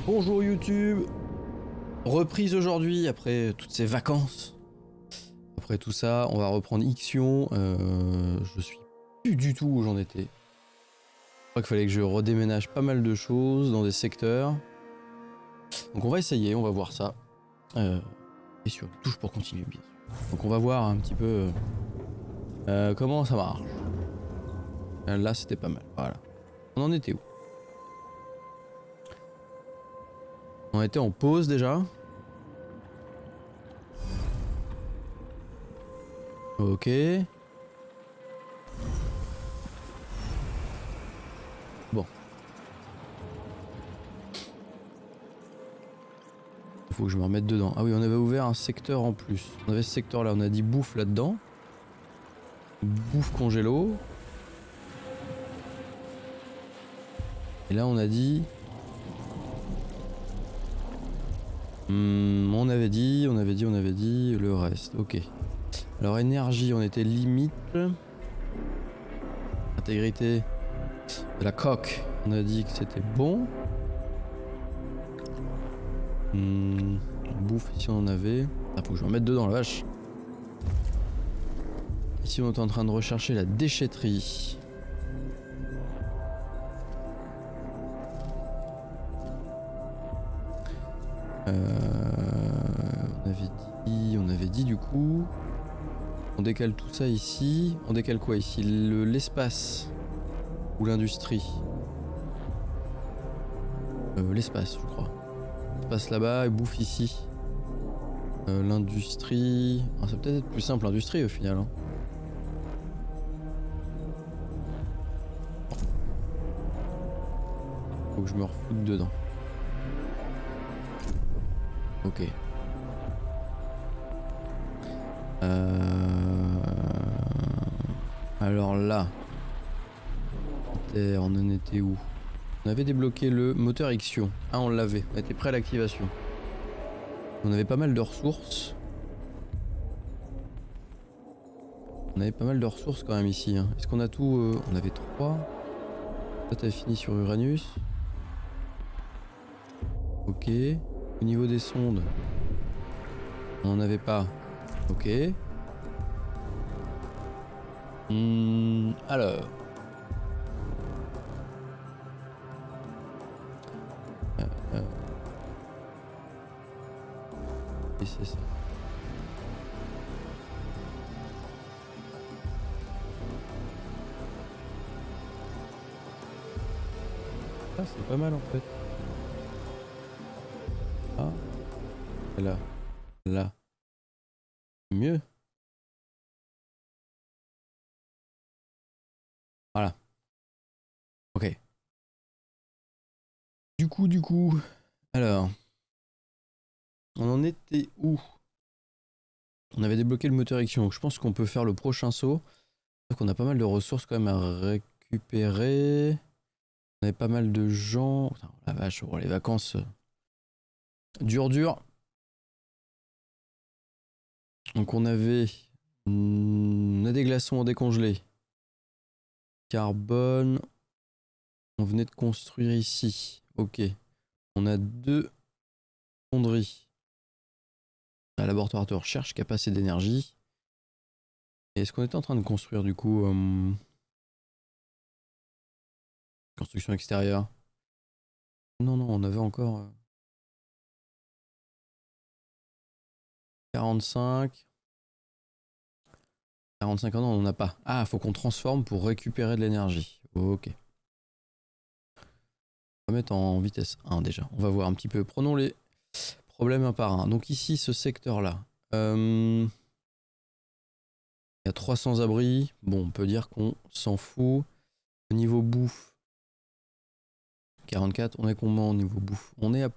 Bonjour YouTube. Reprise aujourd'hui après toutes ces vacances. Après tout ça, on va reprendre Ixion. Je suis plus du tout où j'en étais. Je crois qu'il fallait que je redéménage pas mal de choses dans des secteurs. Donc on va essayer, on va voir ça. Et sur touche pour continuer bien sûr. Donc on va voir un petit peu comment ça marche. Là c'était pas mal, voilà. On en était où? On était en pause déjà. Ok. Bon. Il faut que je me remette dedans. Ah oui, on avait ouvert un secteur en plus. On avait ce secteur là, on a dit bouffe là-dedans. Bouffe congélo. Et là on a dit... on avait dit le reste. Ok. Alors énergie, on était limite. Intégrité de la coque, on a dit que c'était bon. Bouffe, ici on en avait. Ah, faut que je me remette dedans la vache. Ici on est en train de rechercher la déchetterie. On avait dit du coup. On décale tout ça ici. On décale quoi ici? L'espace ou l'industrie? L'espace, je crois. L'espace là-bas et bouffe ici. L'industrie. Ah, ça peut peut-être être plus simple l'industrie au final. Hein. Faut que je me refoute dedans. Ok. Alors là, on en était où? On avait débloqué le moteur Ixion. Ah, on l'avait. On était prêt à l'activation. On avait pas mal de ressources. On avait pas mal de ressources quand même ici. Hein. Est-ce qu'on a tout On avait 3. Toi, t'as fini sur Uranus. Ok. Au niveau des sondes, on n'en avait pas. Ok. Alors. Et c'est ça. Ah, c'est pas mal en fait. Ah. Et là. Là. Mieux. Voilà. Ok. Du coup. Alors. On en était où? On avait débloqué le moteur Ixion, donc je pense qu'on peut faire le prochain saut. Donc on a pas mal de ressources quand même à récupérer. On avait pas mal de gens. Putain, la vache, oh, les vacances. Dur. Donc on avait... on a des glaçons à décongeler. Carbone. On venait de construire ici. Ok. On a 2 fonderies. Un laboratoire de recherche qui a pas assez d'énergie. Et est-ce qu'on était en train de construire du coup construction extérieure? Non, on avait encore 45. 45 ans, non, on n'en a pas. Ah, faut qu'on transforme pour récupérer de l'énergie. Ok. On va mettre en vitesse 1 déjà. On va voir un petit peu. Prenons les problèmes un par un. Donc ici, ce secteur-là. Il y a 300 abris. Bon, on peut dire qu'on s'en fout. Au niveau bouffe, 44. On est combien au niveau bouffe? On est à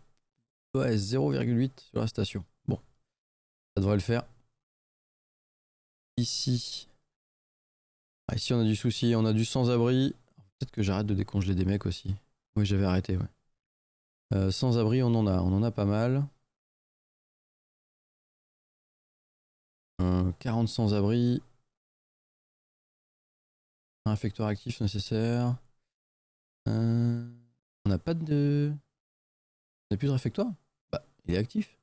0,8 sur la station. Bon, ça devrait le faire. Ici. Ah, ici, on a du souci. On a du sans-abri. Peut-être que j'arrête de décongeler des mecs aussi. Oui, j'avais arrêté, ouais. Sans-abri, on en a pas mal. 40 sans-abri. réfectoire actif nécessaire. On n'a pas de... On n'a plus de réfectoire? Bah, il est actif.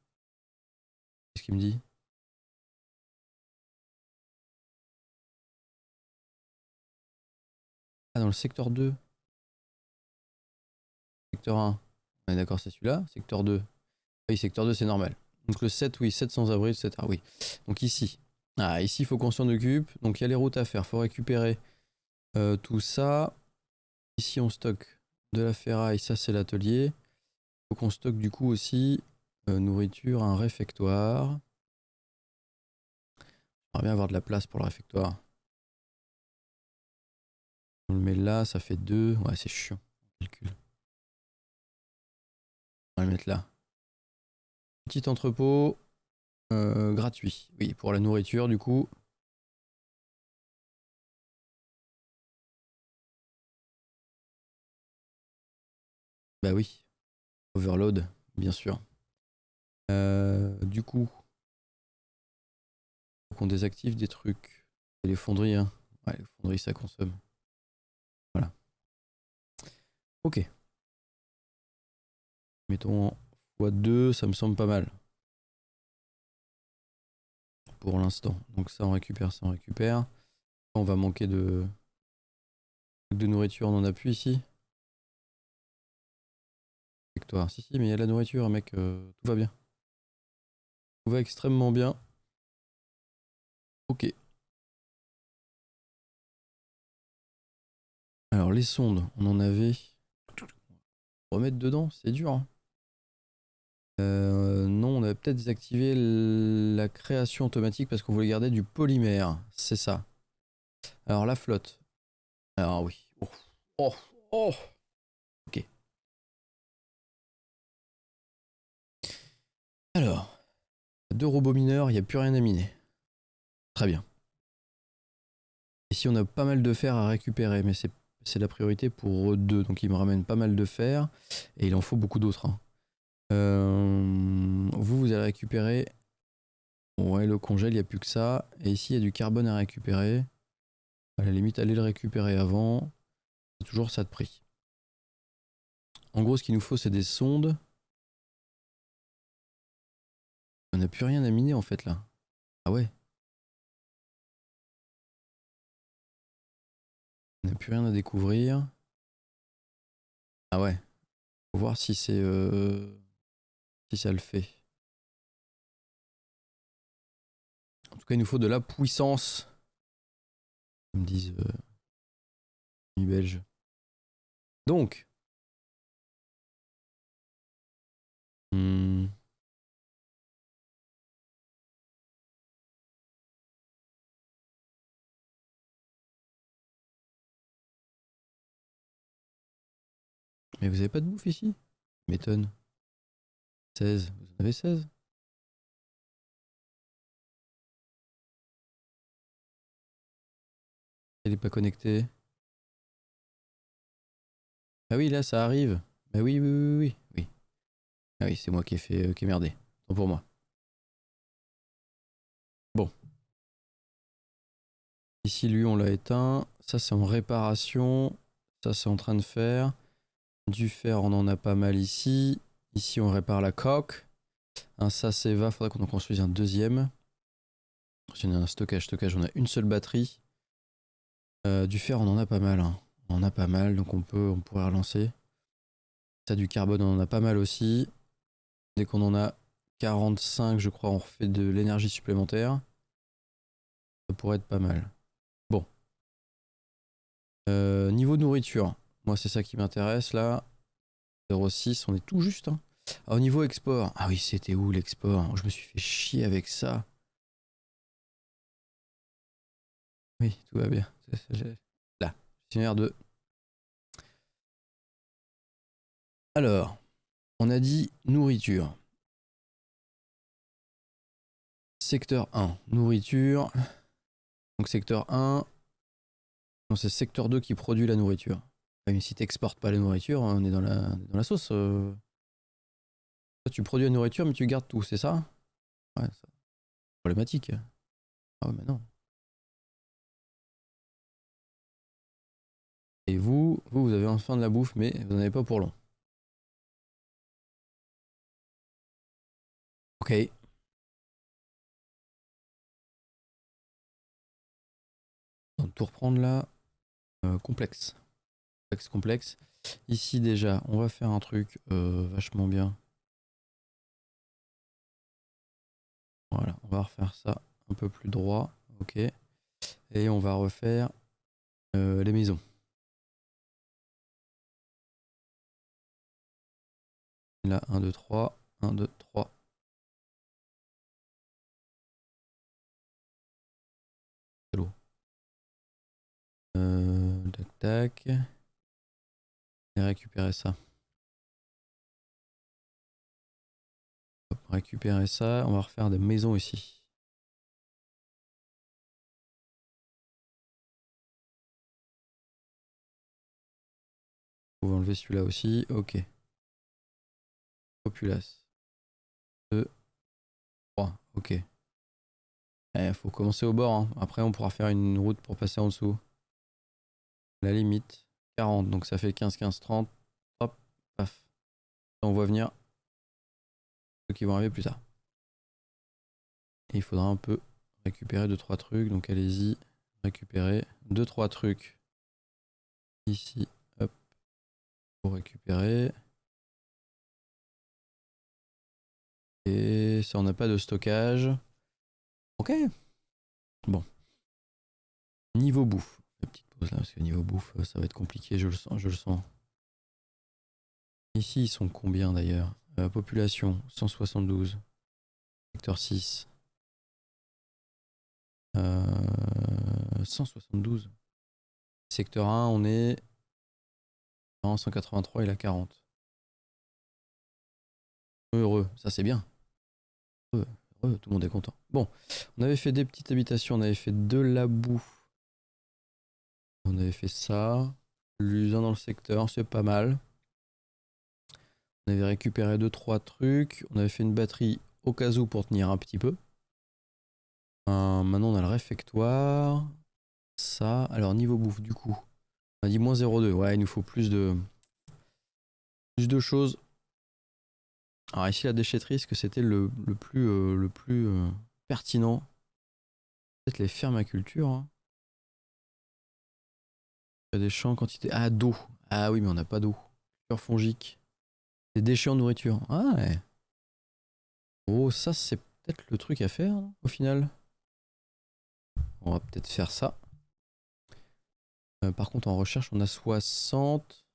Qu'est-ce qu'il me dit? Ah, dans le secteur 2. Secteur 1. On est d'accord, c'est celui-là. Secteur 2. Oui, secteur 2, c'est normal. Donc le 7, oui, 7 sans-abri, etc. Oui. Donc ici. Ah, ici, il faut qu'on s'en occupe. Donc il y a les routes à faire. Il faut récupérer tout ça. Ici, on stocke de la ferraille. Ça, c'est l'atelier. Il faut qu'on stocke du coup aussi nourriture, un réfectoire. On va bien avoir de la place pour le réfectoire. On le met là, ça fait 2. Ouais, c'est chiant. Calcul. On va le mettre là. Petit entrepôt gratuit. Oui, pour la nourriture, du coup. Bah oui. Overload, bien sûr. Du coup, faut qu'on désactive des trucs. Et les fonderies, hein. Ouais, les fonderies, ça consomme. Voilà. Ok. Mettons en x2, ça me semble pas mal. Pour l'instant. Donc ça, on récupère, ça, on récupère. On va manquer de nourriture, on en a plus ici. Avec toi. Si, si, mais il y a de la nourriture, mec. Tout va bien. Tout va extrêmement bien. Ok. Alors, les sondes, on en avait. Remettre dedans, c'est dur, hein. Non, on avait peut-être désactivé la création automatique parce qu'on voulait garder du polymère. C'est ça. Alors, la flotte. Alors, oui. Oh, oh, oh. Ok. Alors, 2 robots mineurs, il n'y a plus rien à miner. Très bien. Ici, on a pas mal de fer à récupérer, mais c'est la priorité pour eux deux. Donc, il me ramène pas mal de fer et il en faut beaucoup d'autres, hein. Vous allez récupérer. Ouais, le congèle, il n'y a plus que ça. Et ici, il y a du carbone à récupérer. À la limite, allez le récupérer avant. C'est toujours ça de prix. En gros, ce qu'il nous faut, c'est des sondes. On n'a plus rien à miner en fait là. Ah ouais. On n'a plus rien à découvrir. Ah ouais. Faut voir si c'est si ça le fait. En tout cas, il nous faut de la puissance. Comme disent les Belges. Donc. hmm, Mais vous avez pas de bouffe ici? M'étonne. 16. Vous en avez 16? Elle est pas connectée. Ah oui, là, ça arrive. Bah oui, oui, oui, oui. Oui. Ah oui, c'est moi qui ai fait qui ai merdé. Tant pour moi. Bon. Ici, lui, on l'a éteint. Ça, c'est en réparation. Ça, c'est en train de faire. Du fer, on en a pas mal ici. Ici, on répare la coque. Un ça, c'est va. Faudrait qu'on en construise un deuxième. Si on a un stockage, on a une seule batterie. Du fer, on en a pas mal, hein. On en a pas mal, donc on pourrait relancer. Ça, du carbone, on en a pas mal aussi. Dès qu'on en a 45, je crois, on refait de l'énergie supplémentaire. Ça pourrait être pas mal. Bon. Niveau nourriture, moi, c'est ça qui m'intéresse là. 0,6, on est tout juste, hein. Ah, au niveau export, ah oui, c'était où l'export? Je me suis fait chier avec ça. Oui, tout va bien. Là, gestionnaire de. Alors, on a dit nourriture. Secteur 1, nourriture. Donc secteur 1, non, c'est secteur 2 qui produit la nourriture. Mais si tu n'exportes pas la nourriture, on est dans la sauce. Tu produis la nourriture, mais tu gardes tout, c'est ça? Ouais, c'est problématique. Ah ouais, mais non. Vous avez enfin de la bouffe, mais vous n'en avez pas pour long. Ok. On va tout reprendre là. Complexe. Complexe. Ici déjà, on va faire un truc vachement bien. Voilà, on va refaire ça un peu plus droit. Ok. Et on va refaire les maisons. Là, 1, 2, 3. 1, 2, 3. Tac, tac. Et récupérer ça. Hop, récupérer ça. On va refaire des maisons ici. On va enlever celui-là aussi. Ok. Populace. 2, 3. Ok. Faut commencer au bord. Hein. Après, on pourra faire une route pour passer en dessous. La limite. 40. Donc ça fait 15, 15, 30. Hop. Paf. On voit venir ceux qui vont arriver plus tard. Et il faudra un peu récupérer 2-3 trucs. Donc allez-y. Récupérer 2-3 trucs. Ici. Hop. Pour récupérer. Et ça, on n'a pas de stockage. Ok. Bon. Niveau bouffe. Une petite pause là, parce que niveau bouffe, ça va être compliqué, je le sens, je le sens. Ici, ils sont combien d'ailleurs? Population, 172. Secteur 6. 172. Secteur 1, on est en 183, il a 40. Heureux, ça c'est bien. Heureux, heureux, tout le monde est content. Bon, on avait fait des petites habitations, on avait fait de la bouffe. On avait fait ça. L'usine dans le secteur, c'est pas mal. On avait récupéré 2-3 trucs. On avait fait une batterie au cas où pour tenir un petit peu. Maintenant, on a le réfectoire. Ça. Alors, niveau bouffe, du coup. On a dit moins 0,2. Ouais, il nous faut plus de choses. Alors, ici, la déchetterie, est-ce que c'était le plus pertinent? Peut-être les fermes à culture. Hein. Il y a des champs, quantité. Ah, d'eau. Ah oui, mais on n'a pas d'eau. Culture fongique. Des déchets en nourriture. Ah ouais. Oh, ça, c'est peut-être le truc à faire, non, au final. On va peut-être faire ça. Par contre, en recherche, on a 60.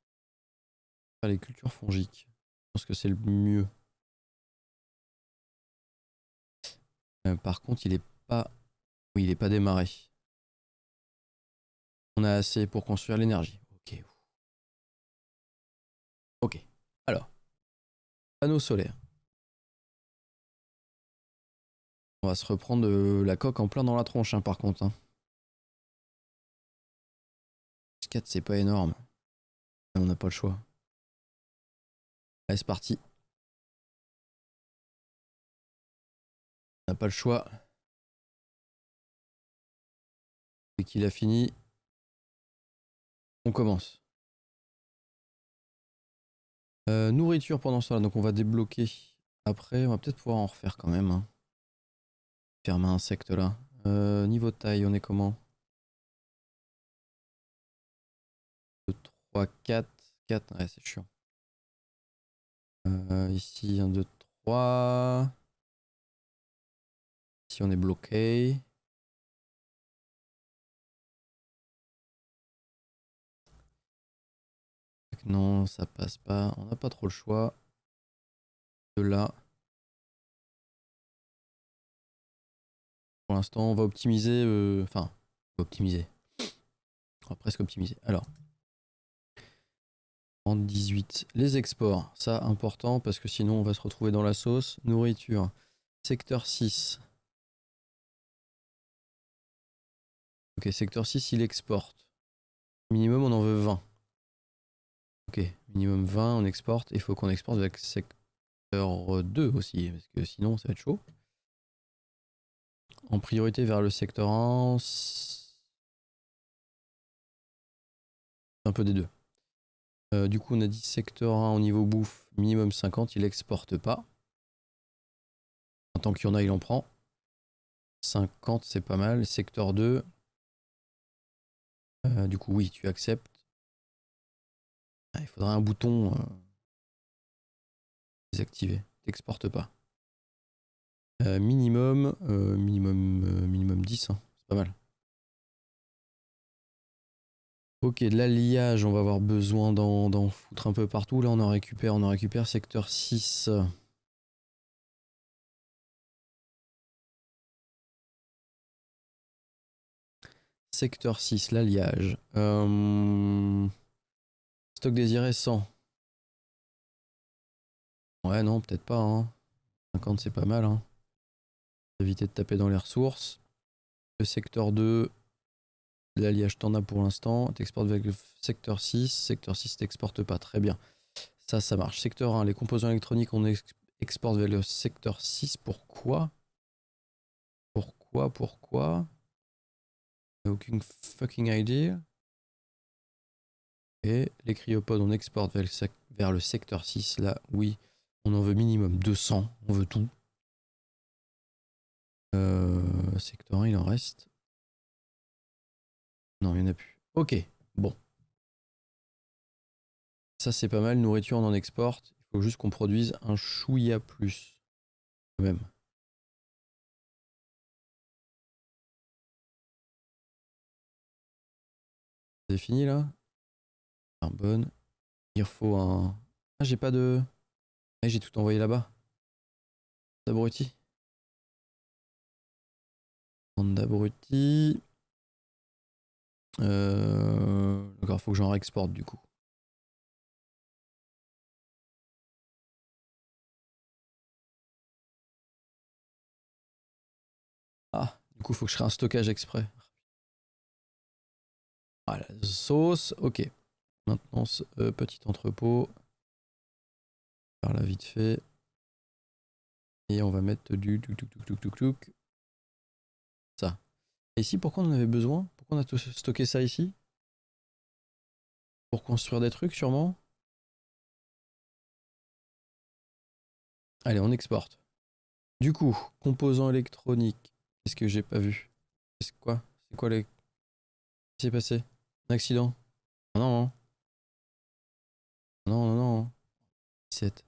Faire les cultures fongiques. Je pense que c'est le mieux. Par contre, il est pas. Oui, il est pas démarré. On a assez pour construire l'énergie. Ok. Ok. Alors, panneaux solaires. On va se reprendre la coque en plein dans la tronche, hein, par contre. Hein. 4, c'est pas énorme. On n'a pas le choix. Allez, c'est parti. On n'a pas le choix. Dès qu'il a fini, on commence. Nourriture pendant ça, donc on va débloquer. Après, on va peut-être pouvoir en refaire quand même. Hein. Ferme à insectes là. Niveau taille, on est comment? 2, 3, 4. 4, ouais, c'est chiant. Ici, 1, 2, 3. Ici, on est bloqué. Non, ça passe pas. On n'a pas trop le choix. De là. Pour l'instant, on va optimiser. Enfin, on va optimiser. On va presque optimiser. Alors. 18. Les exports. Ça, important parce que sinon, on va se retrouver dans la sauce. Nourriture. Secteur 6. Ok, secteur 6, il exporte. Minimum, on en veut 20. Ok, minimum 20, on exporte. Il faut qu'on exporte avec secteur 2 aussi, parce que sinon, ça va être chaud. En priorité vers le secteur 1, un peu des deux. Du coup, on a dit secteur 1 au niveau bouffe, minimum 50, il exporte pas. Tant qu'il y en a, il en prend. 50, c'est pas mal. Secteur 2, du coup, oui, tu acceptes. Ah, il faudrait un bouton désactivé. T'exportes pas. Minimum 10, hein. C'est pas mal. Ok, de l'alliage, on va avoir besoin d'en foutre un peu partout. Là, on en récupère secteur 6. Secteur 6, l'alliage. Stock désiré 100. Ouais, non, peut-être pas. Hein. 50, c'est pas mal. Hein. Éviter de taper dans les ressources. Le secteur 2, l'alliage, t'en as pour l'instant. T'exportes avec le secteur 6. Secteur 6, t'exportes pas. Très bien. Ça marche. Secteur 1, les composants électroniques, on exporte vers le secteur 6. Pourquoi? Pourquoi? Aucune fucking idea. Et les cryopodes, on exporte vers le secteur 6. Là, oui, on en veut minimum 200. On veut tout. Secteur 1, il en reste. Non, il n'y en a plus. Ok, bon. Ça, c'est pas mal. Nourriture, on en exporte. Il faut juste qu'on produise un chouïa plus. Quand même. C'est fini, là? Carbone. Il faut un... Ah, j'ai pas de... Ah, j'ai tout envoyé là-bas. D'abruti. Bande d'abruti. D'accord, faut que j'en réexporte, du coup. Ah, du coup, faut que je crée un stockage exprès. Voilà, sauce, ok. Maintenance, petit entrepôt. Par là, vite fait. Et on va mettre du tuk. Ça. Et ici, pourquoi on en avait besoin? Pourquoi on a tout stocké ça ici? Pour construire des trucs, sûrement? Allez, on exporte. Du coup, composants électroniques. Qu'est-ce que j'ai pas vu? Quoi? C'est quoi les... Qu'est-ce qui s'est passé? Un accident? Ah non, hein. Non, non, non. 17.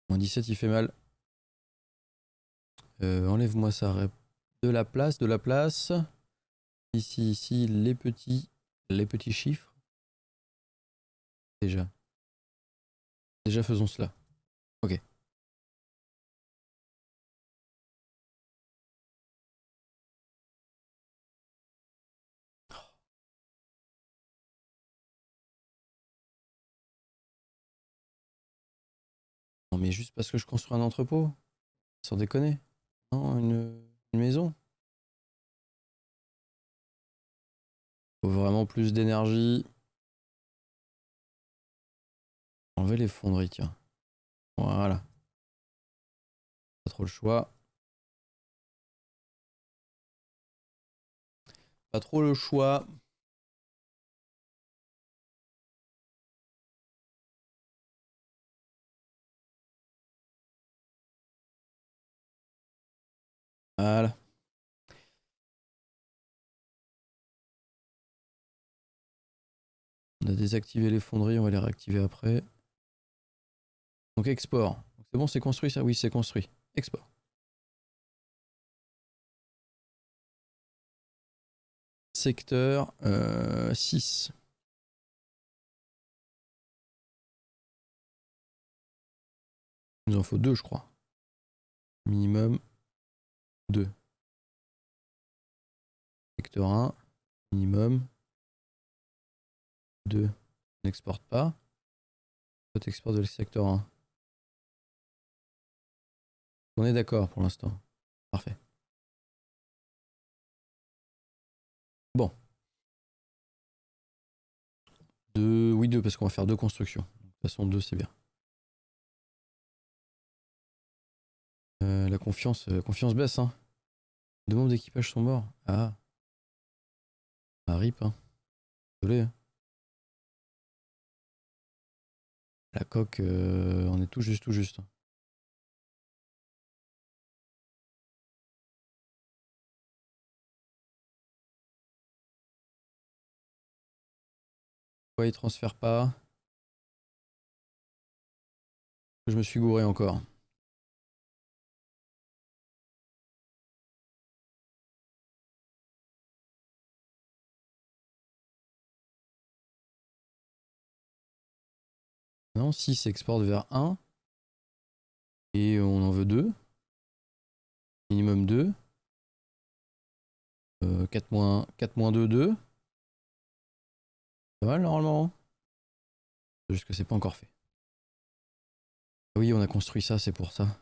Moins 17, il fait mal. Enlève-moi ça. De la place, de la place. Ici, les petits chiffres. Déjà. Déjà, faisons cela. Ok. Non, mais juste parce que je construis un entrepôt? Sans déconner. Non, une maison. Faut vraiment plus d'énergie. Enlever les fonderies, tiens. Voilà. Pas trop le choix. Pas trop le choix. Voilà. On a désactivé les fonderies, on va les réactiver après. Donc export. C'est bon, c'est construit ça? Oui, c'est construit. Export. Secteur 6. Il nous en faut 2, je crois. Minimum 2. Secteur 1. Minimum 2. On n'exporte pas. Toi, t'exportes le secteur 1. On est d'accord pour l'instant. Parfait. Bon. 2, oui, 2, parce qu'on va faire 2 constructions. De toute façon, 2, c'est bien. La confiance baisse, hein. 2 membres d'équipage sont morts. Ah. Ah, rip, hein. Désolé. Hein. La coque, on est tout juste, tout juste. Pourquoi il transfère pas? Je me suis gouré encore. Non, 6 exporte vers 1. Et on en veut 2. Minimum 2. 4 moins 2, 2. Pas mal normalement. C'est juste que c'est pas encore fait. Oui, on a construit ça, c'est pour ça.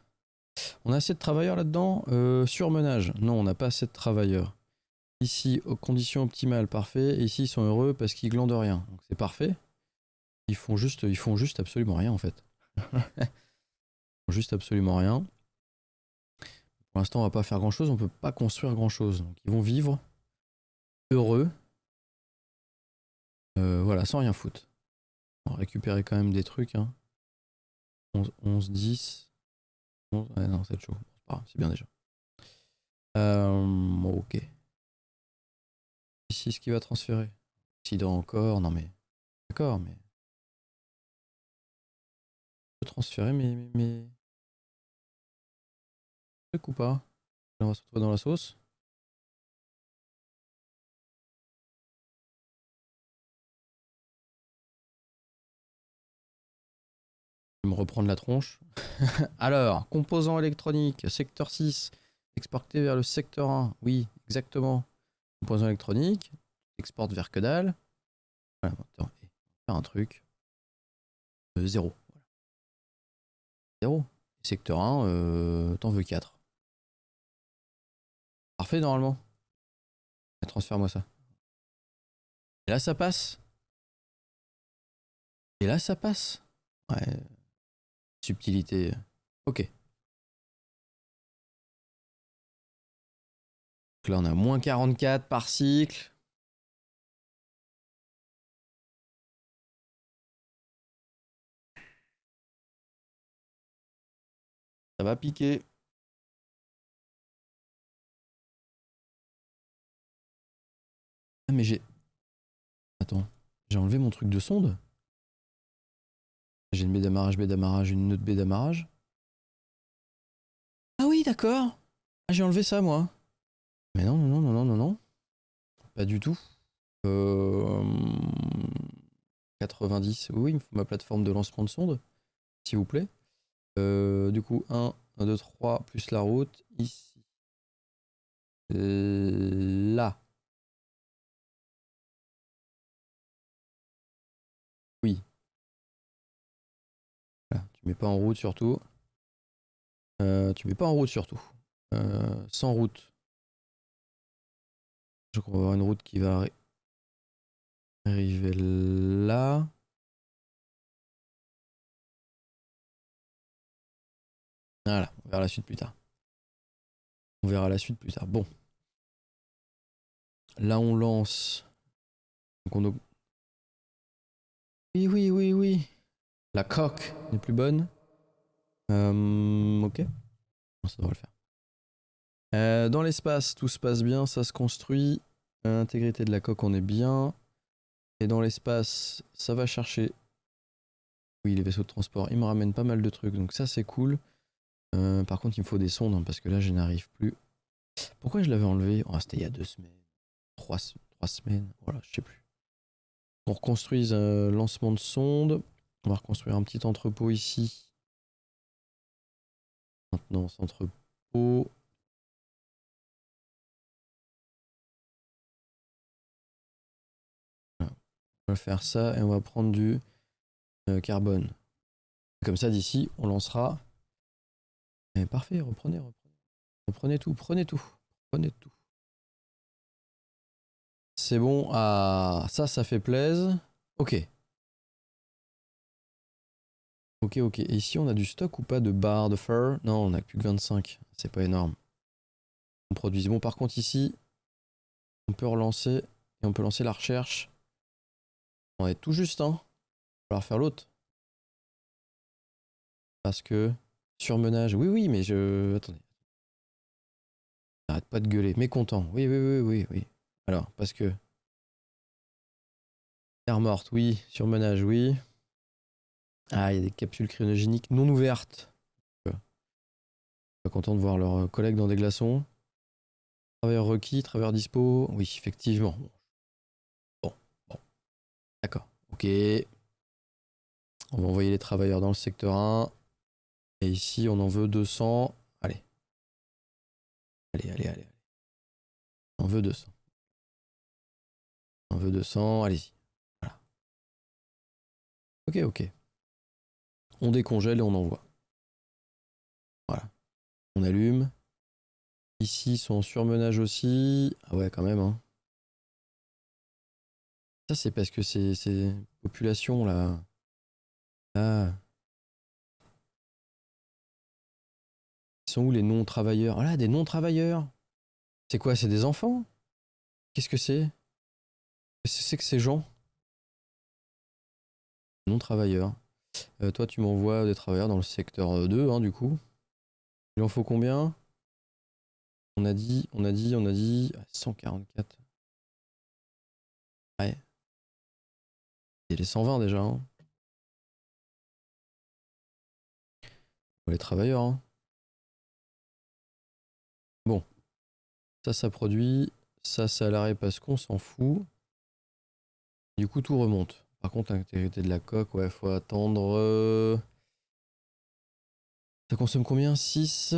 On a assez de travailleurs là-dedans. Surmenage. Non, on n'a pas assez de travailleurs. Ici, aux conditions optimales, parfait. Et ici, ils sont heureux parce qu'ils glandent rien. Donc c'est parfait. Ils font juste absolument rien en fait. Ils font juste absolument rien. Pour l'instant, on va pas faire grand chose. On peut pas construire grand chose. Donc ils vont vivre heureux. Voilà, sans rien foutre. On va récupérer quand même des trucs. Hein. 11, 10. 11, ouais, non, c'est chaud. C'est bien déjà. Ok. Ici, ce qui va transférer. Accident encore. Non mais. D'accord, mais. Je peux transférer mes trucs ou pas? On va se retrouver dans la sauce. Je vais me reprendre la tronche. Alors, composants électroniques, secteur 6, exporté vers le secteur 1. Oui, exactement. Composants électroniques, exporte vers que dalle. Voilà, attends, on va faire un truc. 0. 0. Secteur 1, t'en veux 4. Parfait normalement. Transfère-moi ça. Et là ça passe. Et là ça passe. Ouais. Subtilité. Ok. Donc là on a moins 44 par cycle. Ça va piquer. Ah mais j'ai... Attends. J'ai enlevé mon truc de sonde. J'ai une baie d'amarrage, une autre baie d'amarrage. Ah oui, d'accord. Ah, j'ai enlevé ça, moi. Mais non, non, non, non, non, non. Pas du tout. 90. Oui, il me faut ma plateforme de lancement de sonde, s'il vous plaît. Du coup, 1, 2, 3, plus la route. Ici. Là. Oui. Là. Tu mets pas en route, surtout. Tu mets pas en route, surtout. Sans route. Je crois qu'on va avoir une route qui va arriver là. Voilà, on verra la suite plus tard. On verra la suite plus tard. Bon. Là, on lance. Donc on... Oui, oui, oui, oui. La coque n'est plus bonne. Ok. Ça devrait le faire. Dans l'espace, tout se passe bien, ça se construit. Intégrité de la coque, on est bien. Et dans l'espace, ça va chercher. Oui, les vaisseaux de transport, ils me ramènent pas mal de trucs, donc ça c'est cool. Par contre, il me faut des sondes, hein, parce que là, je n'arrive plus. Pourquoi je l'avais enlevé? Oh, c'était il y a 2 semaines. 3 semaines. Voilà, je sais plus. On reconstruise un lancement de sonde. On va reconstruire un petit entrepôt ici. Maintenance entrepôt. Voilà. On va faire ça et on va prendre du carbone. Comme ça, d'ici, on lancera. Et parfait, reprenez, reprenez. Reprenez tout, prenez tout. Prenez tout. C'est bon. Ah, ça fait plaisir. Ok. Ok, ok. Et ici, on a du stock ou pas de barres de fur? Non, on a plus que 25. C'est pas énorme. On produit. Bon, par contre, ici, on peut relancer Et on peut lancer la recherche. On est tout juste, hein. Il va falloir faire l'autre. Parce que... Surmenage. Oui, oui, mais je... Attendez. Arrête pas de gueuler. Mécontent. Oui, oui, oui, oui, oui. Alors, parce que... Terre morte, oui. Surmenage, oui. Ah, il y a des capsules cryogéniques non ouvertes. Pas content de voir leurs collègues dans des glaçons. Travailleurs requis, travailleurs dispo. Oui, effectivement. Bon, bon. D'accord. Ok. On va envoyer les travailleurs dans le secteur 1. Et ici, on en veut 200. Allez. Allez, allez, allez. On veut 200. On veut 200. Allez-y. Voilà. Ok, ok. On décongèle et on envoie. Voilà. On allume. Ici, ils sont en surmenage aussi. Ah ouais, quand même, hein. Ça, c'est parce que ces populations là. Ah. Ils sont où les non-travailleurs? Ah là, des non-travailleurs. C'est quoi? C'est des enfants? Qu'est-ce que c'est? Qu'est-ce que c'est que ces gens? Non-travailleurs. Toi, tu m'envoies des travailleurs dans le secteur 2, hein, du coup. Il en faut combien? On a dit 144. Ouais. Il y a les 120 déjà, hein. Les travailleurs, hein. Bon, ça produit. Ça, c'est à l'arrêt parce qu'on s'en fout. Du coup, tout remonte. Par contre, l'intégrité de la coque, ouais, faut attendre. Ça consomme combien? 6.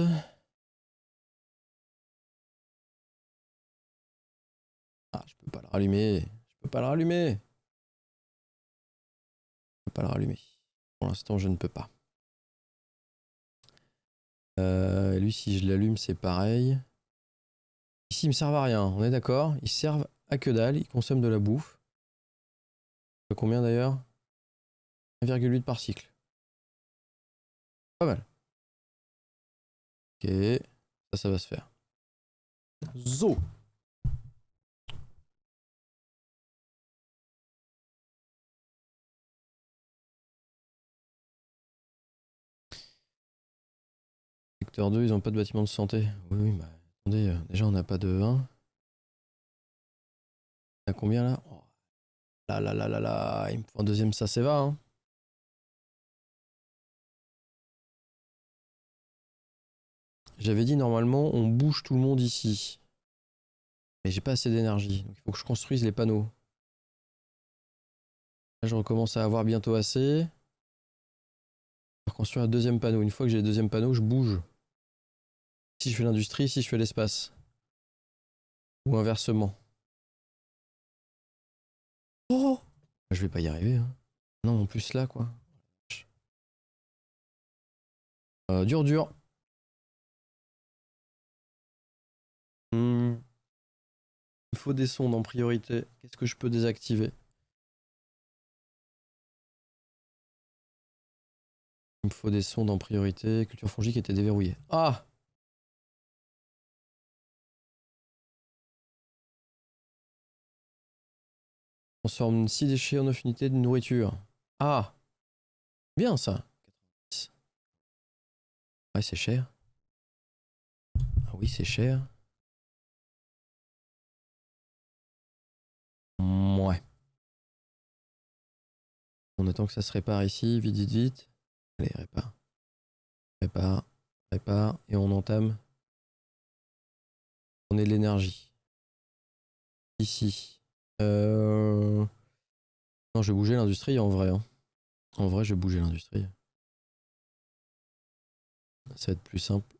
Ah, je peux pas le rallumer. Je peux pas le rallumer. Je peux pas le rallumer. Pour l'instant, je ne peux pas. Lui, si je l'allume, c'est pareil. Ici, ils me servent à rien, on est d'accord? Ils servent à que dalle, ils consomment de la bouffe. Combien d'ailleurs? 1,8 par cycle. Pas mal. Ok, ça va se faire. Zo! Secteur 2, ils ont pas de bâtiment de santé. Oui, oui, bah attendez, déjà on n'a pas de 1. On a combien là? Oh, là là là là là, il me faut un deuxième, ça c'est va, hein. J'avais dit normalement on bouge tout le monde ici. Mais j'ai pas assez d'énergie, donc il faut que je construise les panneaux. Là je recommence à avoir bientôt assez. Je vais construire un deuxième panneau. Une fois que j'ai le deuxième panneau, je bouge. Si je fais l'industrie, si je fais l'espace. Ou inversement. Oh! Je vais pas y arriver, hein. Non, en plus là, quoi. Dur. Il me faut des sondes en priorité. Qu'est-ce que je peux désactiver? Il me faut des sondes en priorité. Culture fongique était déverrouillée. Ah! Transforme 6 déchets en 9 unités de nourriture. Ah! Bien ça. Ouais, c'est cher. Ah oui, c'est cher. Ouais. On attend que ça se répare ici. Vite, vite, vite. Allez, répare. Répare. Répare. Et on entame. On est de l'énergie. Ici. Non, je vais bouger l'industrie en vrai, hein. En vrai, je vais bouger l'industrie. Ça va être plus simple.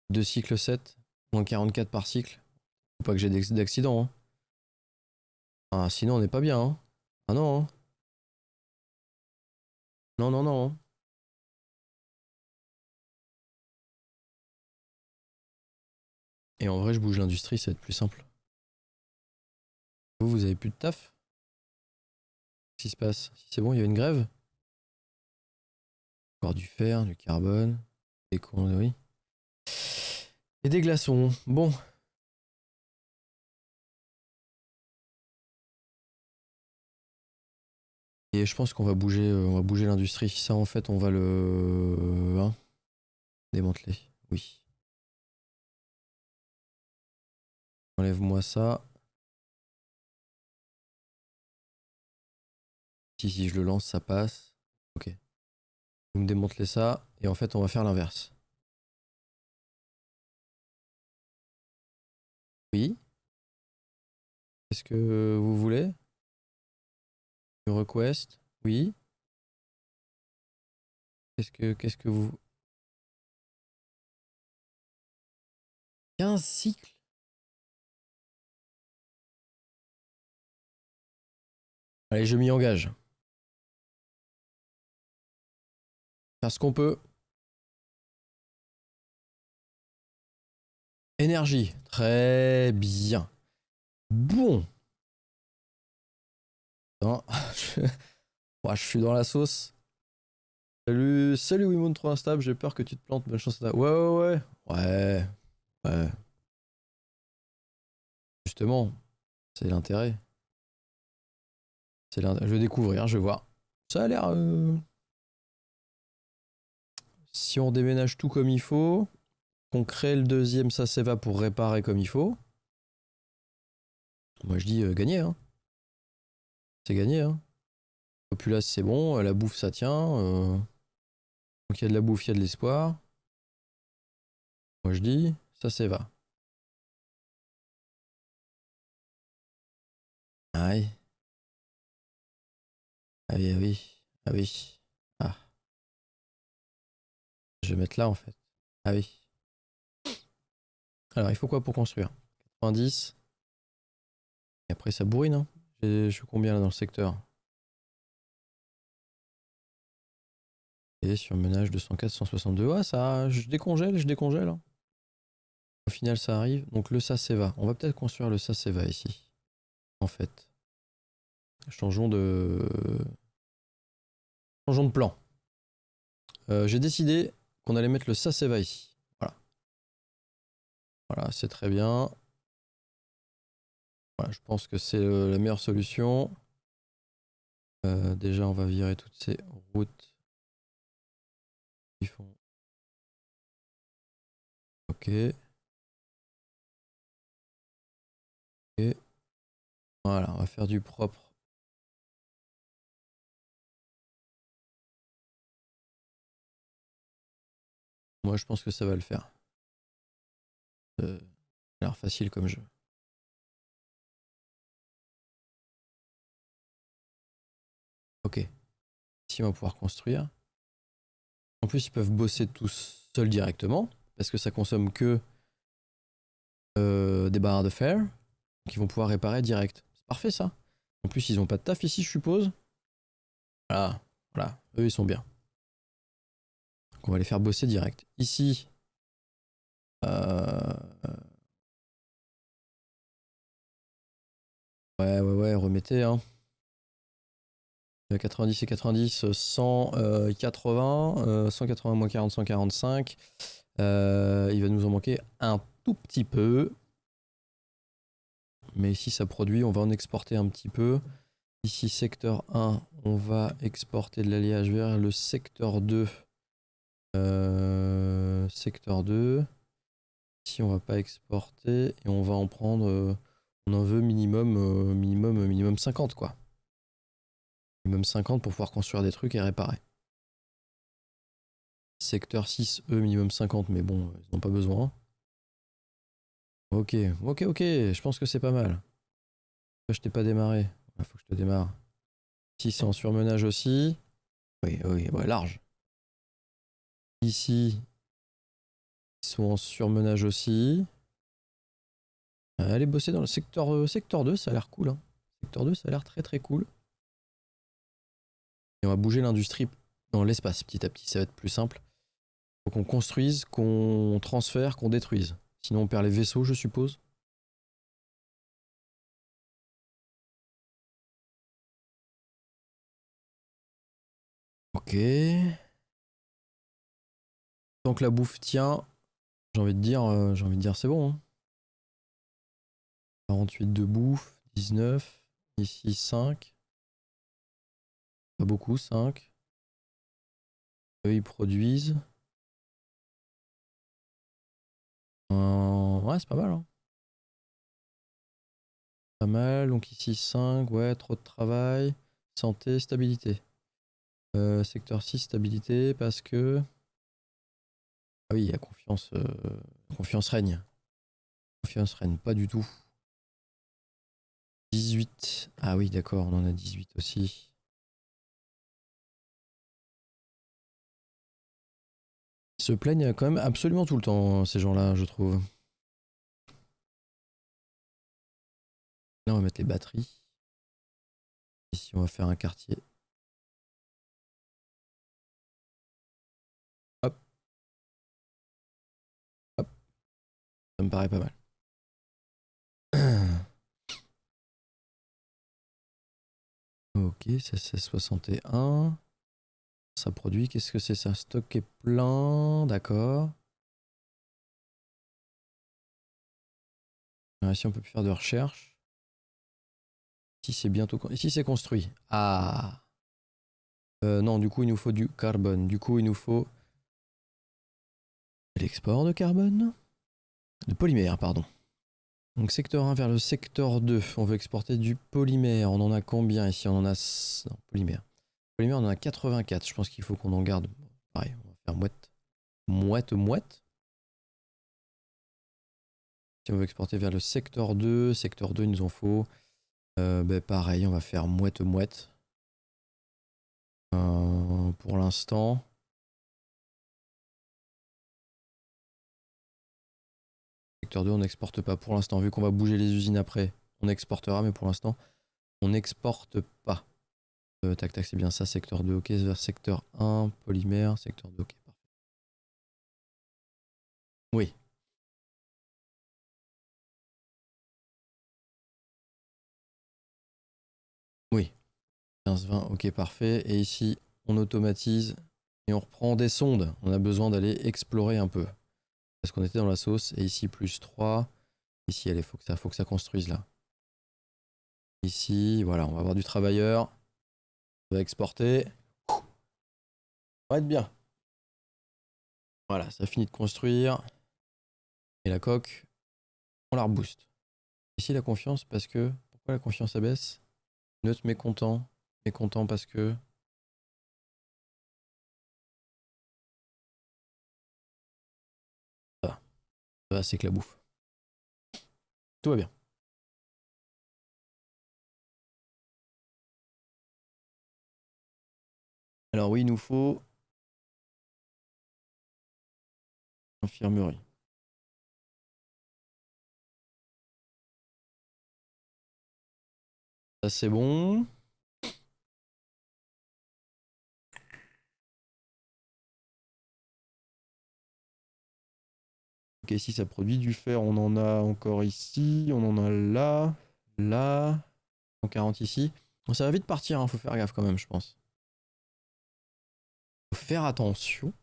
Deux cycles 7, moins 44 par cycle. Faut pas que j'ai d'accident, hein. Ah, sinon, on n'est pas bien, hein. Ah non, hein. Non, non, non, hein. Et en vrai, je bouge l'industrie, ça va être plus simple. Vous avez plus de taf? Qu'est-ce qui se passe? Si c'est bon, il y a une grève? Encore du fer, du carbone, des conneries. Et des glaçons. Bon. Et je pense qu'on va bouger l'industrie. Ça, en fait, on va le hein, démanteler. Oui. Enlève-moi ça. Si je le lance, ça passe. Ok. Vous me démantelez ça. Et en fait, on va faire l'inverse. Oui. Qu'est-ce que vous voulez? Request? Oui. Qu'est-ce que vous... 15 cycles? Allez, je m'y engage. Faire ce qu'on peut. Énergie. Très bien. Bon. Hein, je suis dans la sauce. Salut Wimoun trop instable, j'ai peur que tu te plantes, bonne chance à toi. Ouais. Justement, c'est l'intérêt. Je vais découvrir, je vais voir. Ça a l'air... Si on déménage tout comme il faut, qu'on crée le deuxième Saseva pour réparer comme il faut, moi je dis gagné, hein. C'est gagné, hein. Populace c'est bon, la bouffe ça tient. Donc il y a de la bouffe, il y a de l'espoir. Moi je dis, Saseva. Aïe. Ah oui, ah oui. Ah oui. Ah, je vais mettre là en fait. Ah oui. Alors il faut quoi pour construire? 90. Et après ça bourrine, hein. Je suis combien là dans le secteur? Et surmenage 204, 162. Ouais, ça, je décongèle, hein. Au final, ça arrive. Donc le Saseva. On va peut-être construire le Saseva ici. En fait. Changeons de... Changeons de plan. J'ai décidé qu'on allait mettre le Saseva ici. Voilà. Voilà, c'est très bien. Voilà, je pense que c'est la meilleure solution. Déjà, on va virer toutes ces routes qui font... Ok. Ok. Voilà, on va faire du propre. Moi, je pense que ça va le faire. Ça a l'air facile comme jeu. Ok. Ici, on va pouvoir construire. En plus, ils peuvent bosser tous seuls directement, parce que ça consomme que des barres de fer, qui vont pouvoir réparer direct. C'est parfait ça. En plus, ils ont pas de taf ici, je suppose. Voilà, voilà, eux ils sont bien. Donc on va les faire bosser direct. Ici, euh... ouais, remettez, hein. 90 et 90, 180, 180 moins 40, 145. Il va nous en manquer un tout petit peu. Mais ici, ça produit, on va en exporter un petit peu. Ici, secteur 1, on va exporter de l'alliage vers le secteur 2. Secteur 2. Ici, on va pas exporter et on va en prendre. On en veut minimum 50, quoi. Minimum 50 pour pouvoir construire des trucs et réparer. Secteur 6, eux, minimum 50, mais bon, ils n'ont pas besoin. Ok, je pense que c'est pas mal. Je t'ai pas démarré. Il faut que je te démarre. Ici, c'est en surmenage aussi. Oui, ouais, large. Ici, ils sont en surmenage aussi. Allez bosser dans le secteur 2, ça a l'air cool, hein. Secteur 2, ça a l'air très très cool. Et on va bouger l'industrie dans l'espace petit à petit, ça va être plus simple. Faut qu'on construise, qu'on transfère, qu'on détruise. Sinon on perd les vaisseaux, je suppose. Ok. Tant que la bouffe tient, J'ai envie de dire c'est bon. Hein. 48 de bouffe, 19. Ici 5. Pas beaucoup, 5. Eux, ils produisent. Ouais, c'est pas mal. Hein. Pas mal. Donc ici 5. Ouais, trop de travail. Santé, stabilité. Secteur 6, stabilité, parce que... Ah oui, il y a confiance. Confiance règne. Confiance règne, pas du tout. 18. Ah oui, d'accord, on en a 18 aussi. Ils se plaignent quand même absolument tout le temps, ces gens-là, je trouve. Là, on va mettre les batteries. Ici, on va faire un quartier. Hop, hop. Ça me paraît pas mal. Ok, ça c'est 61. Ça produit, qu'est-ce que c'est ça? Stock est plein, d'accord. Ici, on peut plus faire de recherche. Ici, c'est bientôt... Ici, c'est construit. Ah. Non, du coup, il nous faut du carbone. Du coup, il nous faut l'export de carbone. De polymère, pardon. Donc secteur 1 vers le secteur 2. On veut exporter du polymère. On en a combien ici? On en a... Non, polymère. Polymère, on en a 84. Je pense qu'il faut qu'on en garde... Pareil, on va faire mouette. Mouette, mouette. Si on veut exporter vers le secteur 2, secteur 2, il nous en faut... pareil, on va faire mouette, mouette. Pour l'instant... Secteur 2, on n'exporte pas pour l'instant. Vu qu'on va bouger les usines après, on exportera, mais pour l'instant, on n'exporte pas. Tac, tac, c'est bien ça. Secteur 2, ok. Vers secteur 1, polymère. Secteur 2, ok. Parfait. Oui. Oui. 15, 20, ok, parfait. Et ici, on automatise et on reprend des sondes. On a besoin d'aller explorer un peu. Parce qu'on était dans la sauce. Et ici, plus 3. Ici, allez, faut que ça construise là. Ici, voilà, on va avoir du travailleur. On va exporter. On va être bien. Voilà, ça finit de construire. Et la coque, on la rebooste. Ici, la confiance, parce que... Pourquoi la confiance abaisse? Neutre mécontent. Mécontent parce que... Ça va, c'est que la bouffe. Tout va bien. Alors oui, il nous faut... Infirmerie. Ça, c'est bon. Ok, ici, ça produit du fer. On en a encore ici. On en a là. Là. 140 ici. Bon, ça va vite partir, hein. Faut faire gaffe quand même, je pense. Faut faire attention.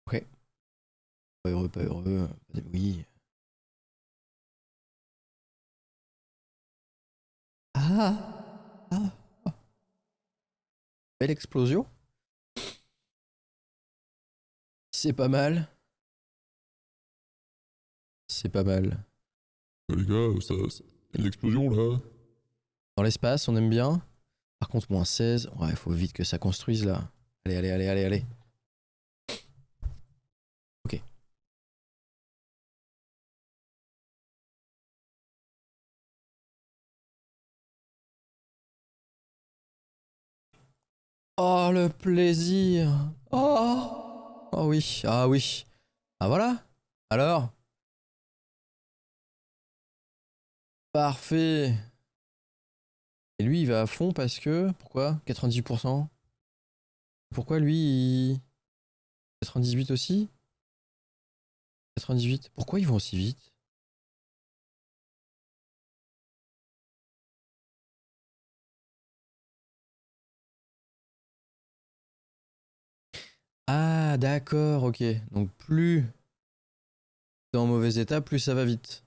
Ok. Pas heureux, pas heureux. Oui. Ah, ah. Belle explosion. C'est pas mal. C'est pas mal. Les gars, il y a une explosion là. Dans l'espace, on aime bien. Par contre, moins 16. Ouais, il faut vite que ça construise là. Allez, allez, allez, allez, allez. Ok. Oh, le plaisir. Oh. Oh oui. Ah oui. Ah voilà. Alors. Parfait. Et lui, il va à fond parce que... Pourquoi 98%. Pourquoi lui, 98 aussi? 98. Pourquoi ils vont aussi vite? Ah, d'accord, ok. Donc plus... c'est en mauvais état, plus ça va vite.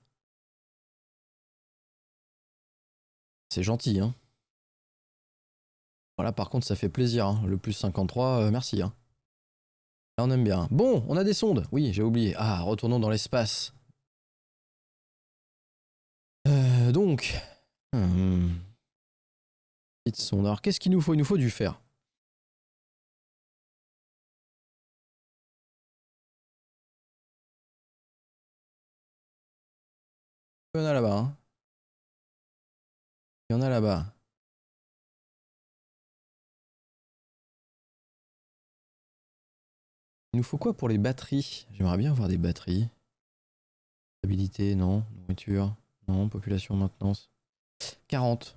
C'est gentil, hein. Voilà, par contre, ça fait plaisir, hein. Le plus 53, merci, hein. Là, on aime bien. Bon, on a des sondes. Oui, j'ai oublié. Ah, retournons dans l'espace. Donc... Petite sonde. Alors, qu'est-ce qu'il nous faut? Il nous faut du fer. Il y en a là-bas, hein. Il y en a là-bas. Il nous faut quoi pour les batteries? J'aimerais bien avoir des batteries. Stabilité, non. Nourriture, non. Population, maintenance. 40.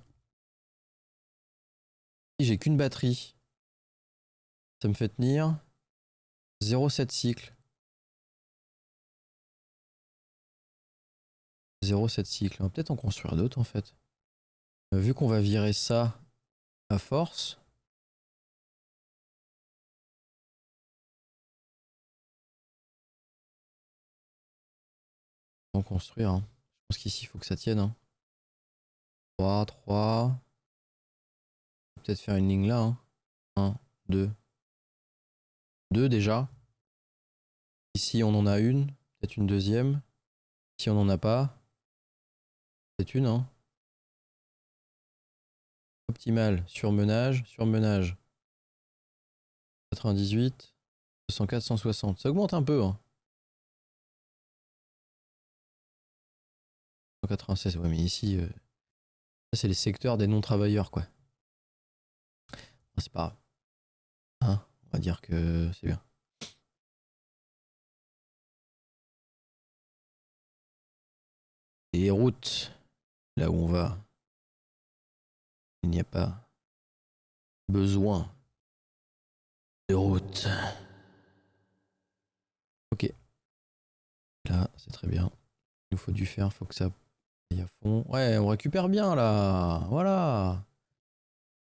Si j'ai qu'une batterie, ça me fait tenir 0,7 cycles. 0,7 cycles. On va peut-être en construire d'autres en fait. Vu qu'on va virer ça à force. On va en construire. Hein. Je pense qu'ici il faut que ça tienne. Hein. 3, 3. Peut-être faire une ligne là. Hein. 1, 2. 2 déjà. Ici on en a une. Peut-être une deuxième. Si on n'en a pas. Peut-être une. Hein. Optimal. Surmenage. Surmenage. 98. 204, 160. Ça augmente un peu. Hein. 196. Ouais mais ici... ça c'est les secteurs des non-travailleurs quoi. C'est pas grave. Hein, on va dire que c'est bien. Et routes, là où on va, il n'y a pas besoin de route. Ok. Là, c'est très bien. Il nous faut du fer, il faut que ça aille à fond. Ouais, on récupère bien là. Voilà.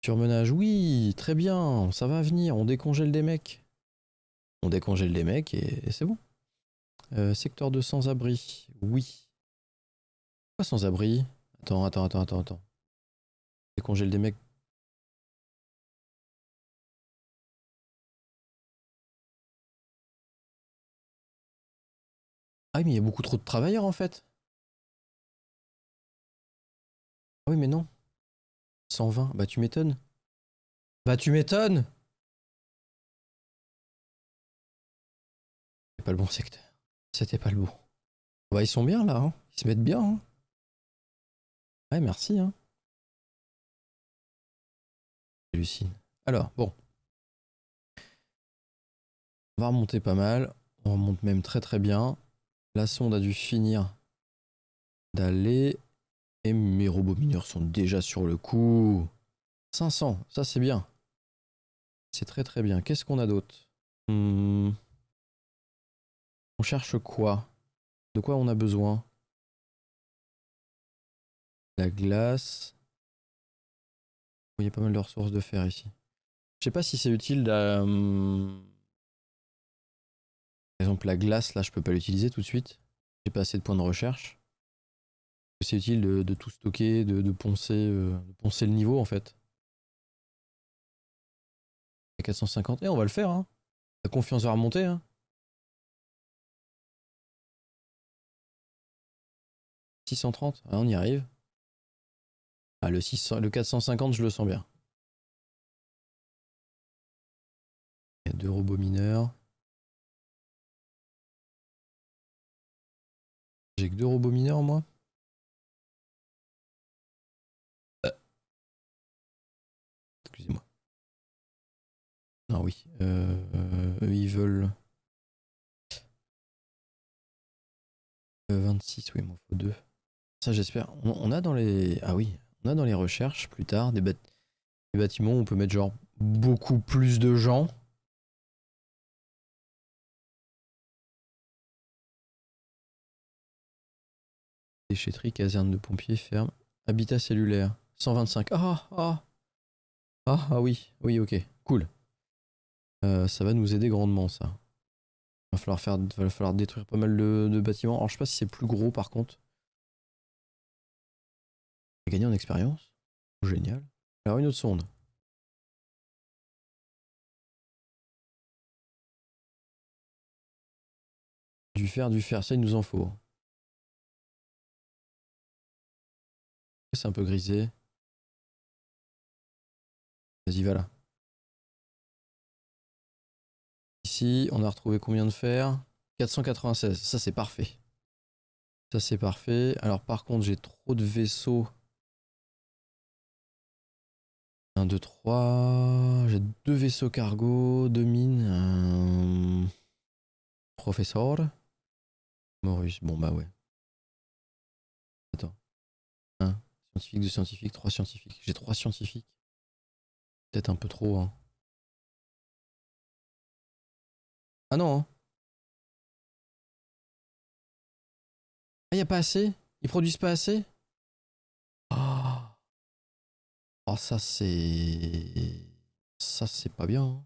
Surmenage, oui, très bien. Ça va venir. On décongèle des mecs. On décongèle des mecs et c'est bon. Secteur de sans-abri, oui. Pourquoi sans-abri? Attends. Décongèle des mecs. Ah oui, mais il y a beaucoup trop de travailleurs en fait. Ah oui, mais non. 120, bah tu m'étonnes. Bah tu m'étonnes. C'est pas le bon secteur. C'était pas le bon. Bah ils sont bien là, hein. Ils se mettent bien. Hein. Ouais, merci. Hein. Hallucine. Alors, bon. On va remonter pas mal. On remonte même très très bien. La sonde a dû finir d'aller. Et mes robots mineurs sont déjà sur le coup. 500, ça c'est bien. C'est très très bien. Qu'est-ce qu'on a d'autre? On cherche quoi? De quoi on a besoin? La glace. Il y a pas mal de ressources de fer ici. Je sais pas si c'est utile de... Par exemple la glace, là je peux pas l'utiliser tout de suite. J'ai pas assez de points de recherche. C'est utile de tout stocker, de poncer le niveau en fait. 450, et on va le faire. Hein. La confiance va remonter. Hein. « 630, ah, on y arrive. Ah, le 450, je le sens bien. Il y a 2 robots mineurs. J'ai que 2 robots mineurs, moi. Excusez-moi. Ah oui. Eux, ils veulent... 26, oui, il m'en faut 2. Ça, j'espère. On a dans les... Ah oui, on a dans les recherches, plus tard, des bâtiments où on peut mettre genre beaucoup plus de gens. Déchetterie, caserne de pompiers, ferme. Habitat cellulaire. 125. Ah oui, ok, cool. Ça va nous aider grandement ça. Va falloir détruire pas mal de bâtiments. Alors je sais pas si c'est plus gros par contre. On a gagné en expérience. Génial. Alors une autre sonde. Du fer, ça il nous en faut. C'est un peu grisé. Vas-y, va là. Ici, on a retrouvé combien de fer? 496. Ça, c'est parfait. Ça, c'est parfait. Alors, par contre, j'ai trop de vaisseaux. 1, 2, 3. J'ai 2 vaisseaux cargo, 2 mines. Un professeur. Maurice. Bon, bah ouais. Attends. 1 scientifique, 2 scientifiques, 3 scientifiques. J'ai 3 scientifiques. Peut-être un peu trop, hein. Ah non, hein. Ah, y a pas assez? Ils produisent pas assez? Ah. Oh, ça c'est... Ça c'est pas bien, hein.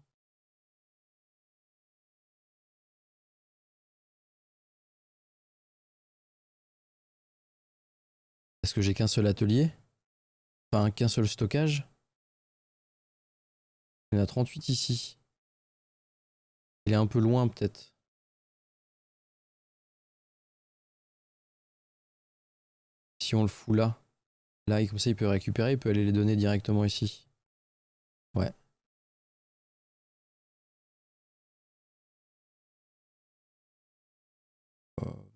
Parce que j'ai qu'un seul atelier? Enfin, qu'un seul stockage? Il y en a 38 ici. Il est un peu loin peut-être. Si on le fout là. Là, comme ça, il peut récupérer, il peut aller les donner directement ici. Ouais.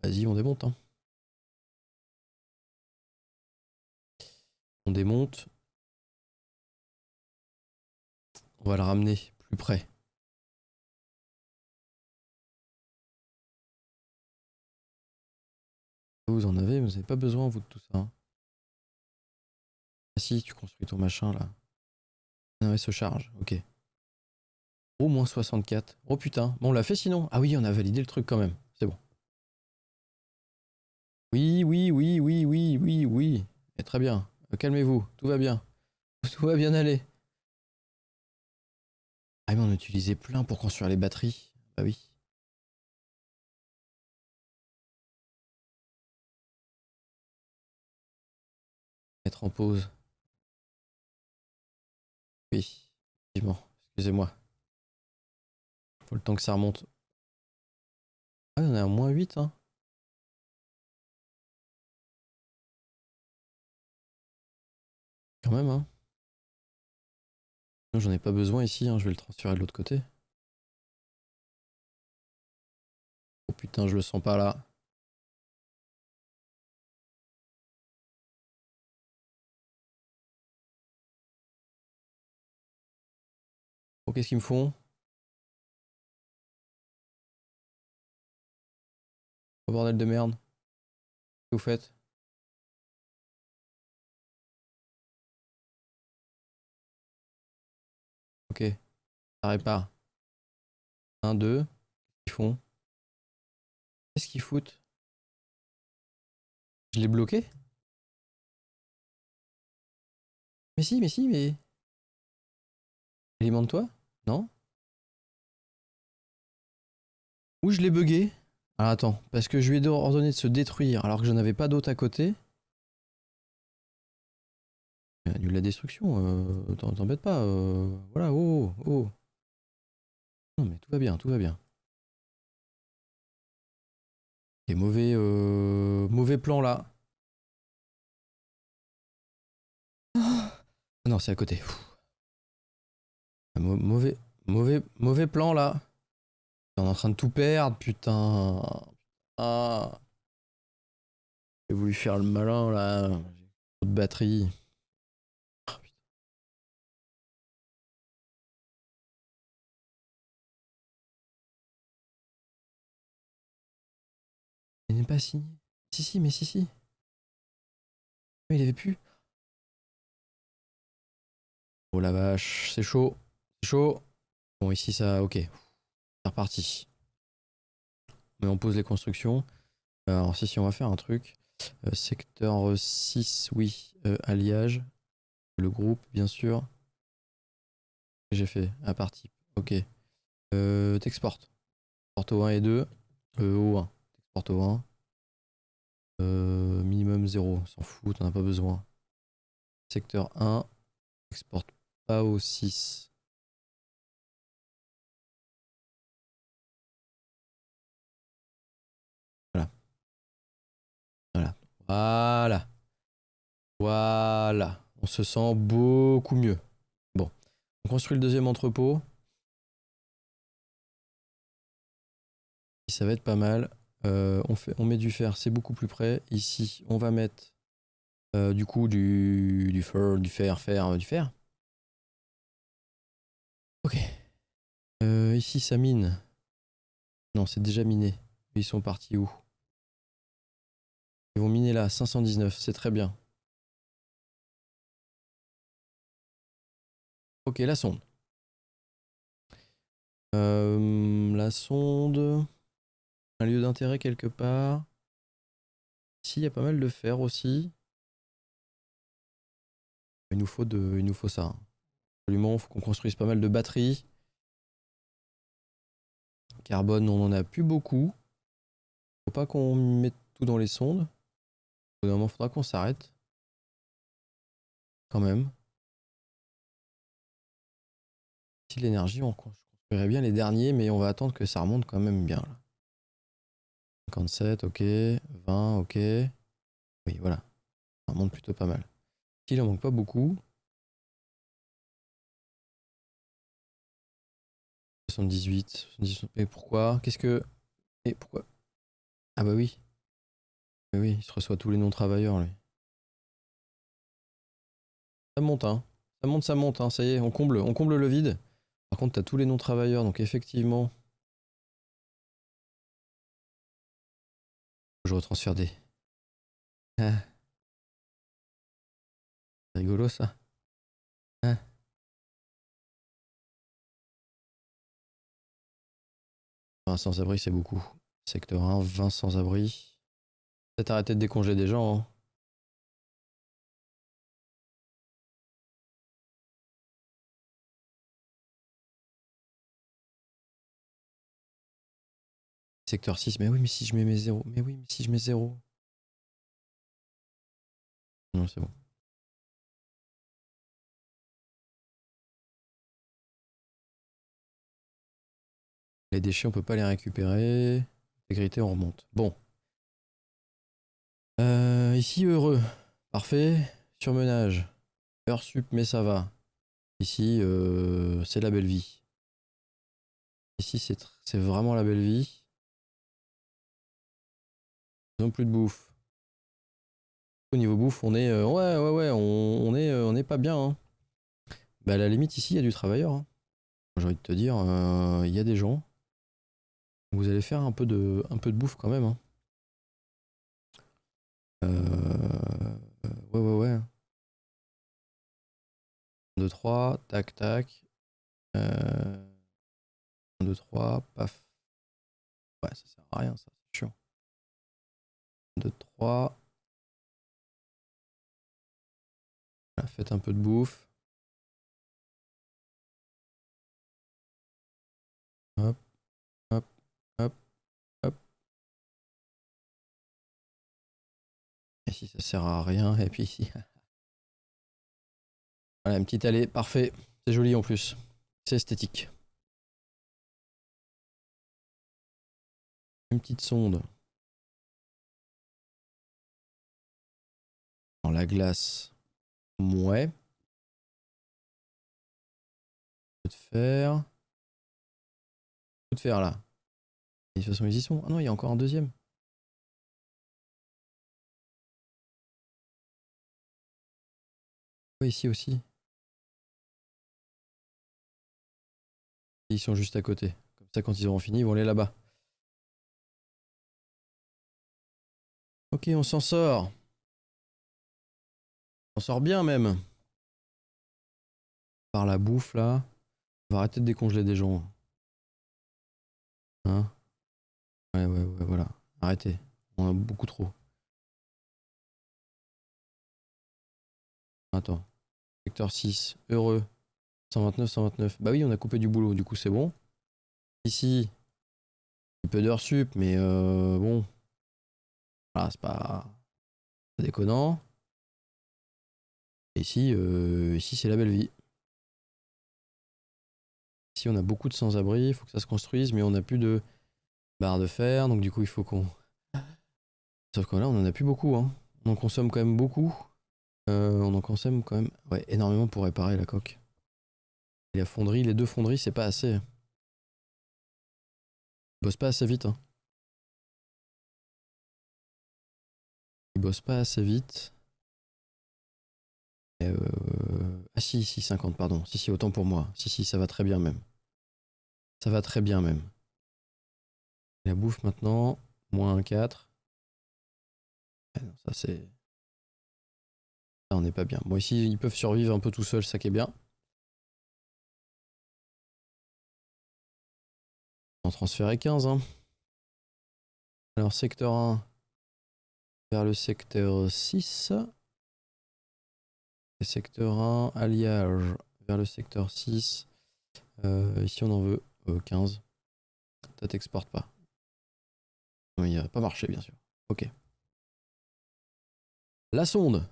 Vas-y, on démonte, hein. On démonte. On va le ramener plus près. Vous en avez, vous n'avez pas besoin, vous, de tout ça, hein. Ah si, tu construis ton machin, là. Ah ouais, se charge, ok. Au moins 64. Oh putain, bon, on l'a fait sinon. Ah oui, on a validé le truc quand même. C'est bon. Oui, oui, oui, oui, oui, oui, oui. Et très bien. Calmez-vous, tout va bien. Tout va bien aller. Ah mais on utilisait plein pour construire les batteries. Bah oui. Mettre en pause. Oui, effectivement. Excusez-moi. Faut le temps que ça remonte. Ah, on est à moins 8, hein. Quand même, hein. J'en ai pas besoin ici, hein. Je vais le transférer de l'autre côté. Oh putain, je le sens pas là. Oh, qu'est-ce qu'ils me font? Oh, bordel de merde. Qu'est-ce que vous faites? Ok, ça répare. 1, 2. Qu'est-ce qu'ils font? Qu'est-ce qu'ils foutent? Je l'ai bloqué? Mais si, mais si, mais... Alimente-toi? Non? Ou je l'ai bugué? Alors attends, parce que je lui ai ordonné de se détruire alors que j'en avais pas d'autre à côté. Annule la destruction, t'embête pas. Voilà, oh, oh. Oh. Non mais tout va bien, tout va bien. Et mauvais plan là. Ah non, c'est à côté. Mauvais plan là. On est en train de tout perdre, putain. Ah, j'ai voulu faire le malin là. J'ai trop de batterie. Ah, putain. Il n'est pas signé. Si, si, mais si, si. Mais il avait plus. Oh la vache, c'est chaud. C'est chaud. Bon, ici ça, ok. C'est reparti. Mais on pose les constructions. Alors, si, on va faire un truc. Secteur 6, oui. Alliage. Le groupe, bien sûr. J'ai fait. À partie. Ok. T'exportes. Porte au 1 et 2. Au 1. Porte au 1. Minimum 0. On s'en fout, t'en as pas besoin. Secteur 1. Exporte pas au 6. Voilà. Voilà. Voilà. Voilà. On se sent beaucoup mieux. Bon. On construit le deuxième entrepôt. Ça va être pas mal. On met du fer, c'est beaucoup plus près. Ici, on va mettre du coup du fer. Ok. Ici, ça mine. Non, c'est déjà miné. Ils sont partis où? Ils vont miner là, 519, c'est très bien. Ok, la sonde. La sonde. Un lieu d'intérêt quelque part. Ici, il y a pas mal de fer aussi. Il nous faut ça. Absolument, il faut qu'on construise pas mal de batteries. Carbone, on en a plus beaucoup. Faut pas qu'on mette tout dans les sondes. Au bout d'un moment, faudra qu'on s'arrête. Quand même. Si l'énergie, on construirait bien les derniers, mais on va attendre que ça remonte quand même bien. Là. 57, ok. 20, ok. Oui, voilà. Ça remonte plutôt pas mal. Il en manque pas beaucoup. 78, 70. Et pourquoi? Qu'est-ce que. Et pourquoi? Ah bah oui. Mais oui, il se reçoit tous les non-travailleurs, lui. Ça monte, hein. Ça monte, hein. Ça y est, on comble le vide. Par contre, t'as tous les non-travailleurs, donc effectivement. Je retransfère des. Ah, c'est rigolo ça. Ah. Un sans-abri, c'est beaucoup. Secteur 1, 20 sans-abri. Peut-être arrêter de décongeler des gens, hein. Secteur 6, mais oui, mais si je mets mes 0. Mais oui, mais si je mets 0. Non, c'est bon. Les déchets, on peut pas les récupérer. Intégrité, on remonte. Bon. Ici, heureux. Parfait. Surmenage. Heure sup, mais ça va. Ici, c'est la belle vie. Ici, c'est vraiment la belle vie. Ils n'ont plus de bouffe. Au niveau bouffe, on est. Ouais, on est pas bien. Hein. Bah, à la limite, ici, il y a du travailleur. Hein. J'ai envie de te dire, il y a des gens. Vous allez faire un peu de bouffe quand même. Hein. Ouais. 1, 2, 3, tac, tac. 1, 2, 3, paf. Ouais, ça sert à rien, ça, c'est chiant. 1, 2, 3. Voilà, faites un peu de bouffe. Hop, hop, hop, hop. Et si ça sert à rien, et puis ici. Voilà, une petite allée, parfait. C'est joli en plus. C'est esthétique. Une petite sonde. Dans la glace. Ouais. Peu de fer. Peu de fer là. Et de toute façon, ils y sont. Ah non, il y a encore un deuxième. Ouais, ici aussi. Ils sont juste à côté. Comme ça, quand ils auront fini, ils vont aller là-bas. Ok, on s'en sort. On sort bien même. Par la bouffe là. On va arrêter de décongeler des gens. Hein? Ouais, voilà. Arrêtez. On a beaucoup trop. Attends. Secteur 6. Heureux. 129. Bah oui, on a coupé du boulot. Du coup, c'est bon. Ici. petit peu d'heures sup, mais bon, voilà, c'est pas déconnant. Et ici c'est la belle vie. Ici, on a beaucoup de sans-abri, il faut que ça se construise, mais on n'a plus de barre de fer, donc du coup, il faut qu'on... Sauf que là, on en a plus beaucoup, hein. On en consomme quand même beaucoup. On en consomme quand même énormément pour réparer la coque. Et la fonderie, les deux fonderies, c'est pas assez. Ils bossent pas assez vite, hein. Ils bossent pas assez vite. Ah si, 50, pardon. Si, autant pour moi. Si, ça va très bien même. Ça va très bien même. La bouffe maintenant, moins 4. Non, ça c'est... Ça, on n'est pas bien. Bon, ici, ils peuvent survivre un peu tout seuls, ça qui est bien. On transférait 15, hein. Alors, secteur 1 vers le secteur 6. Et secteur 1, alliage vers le secteur 6. Ici, on en veut 15. Ça t'exporte pas. Oui, il n'a pas marché, bien sûr. Ok. La sonde.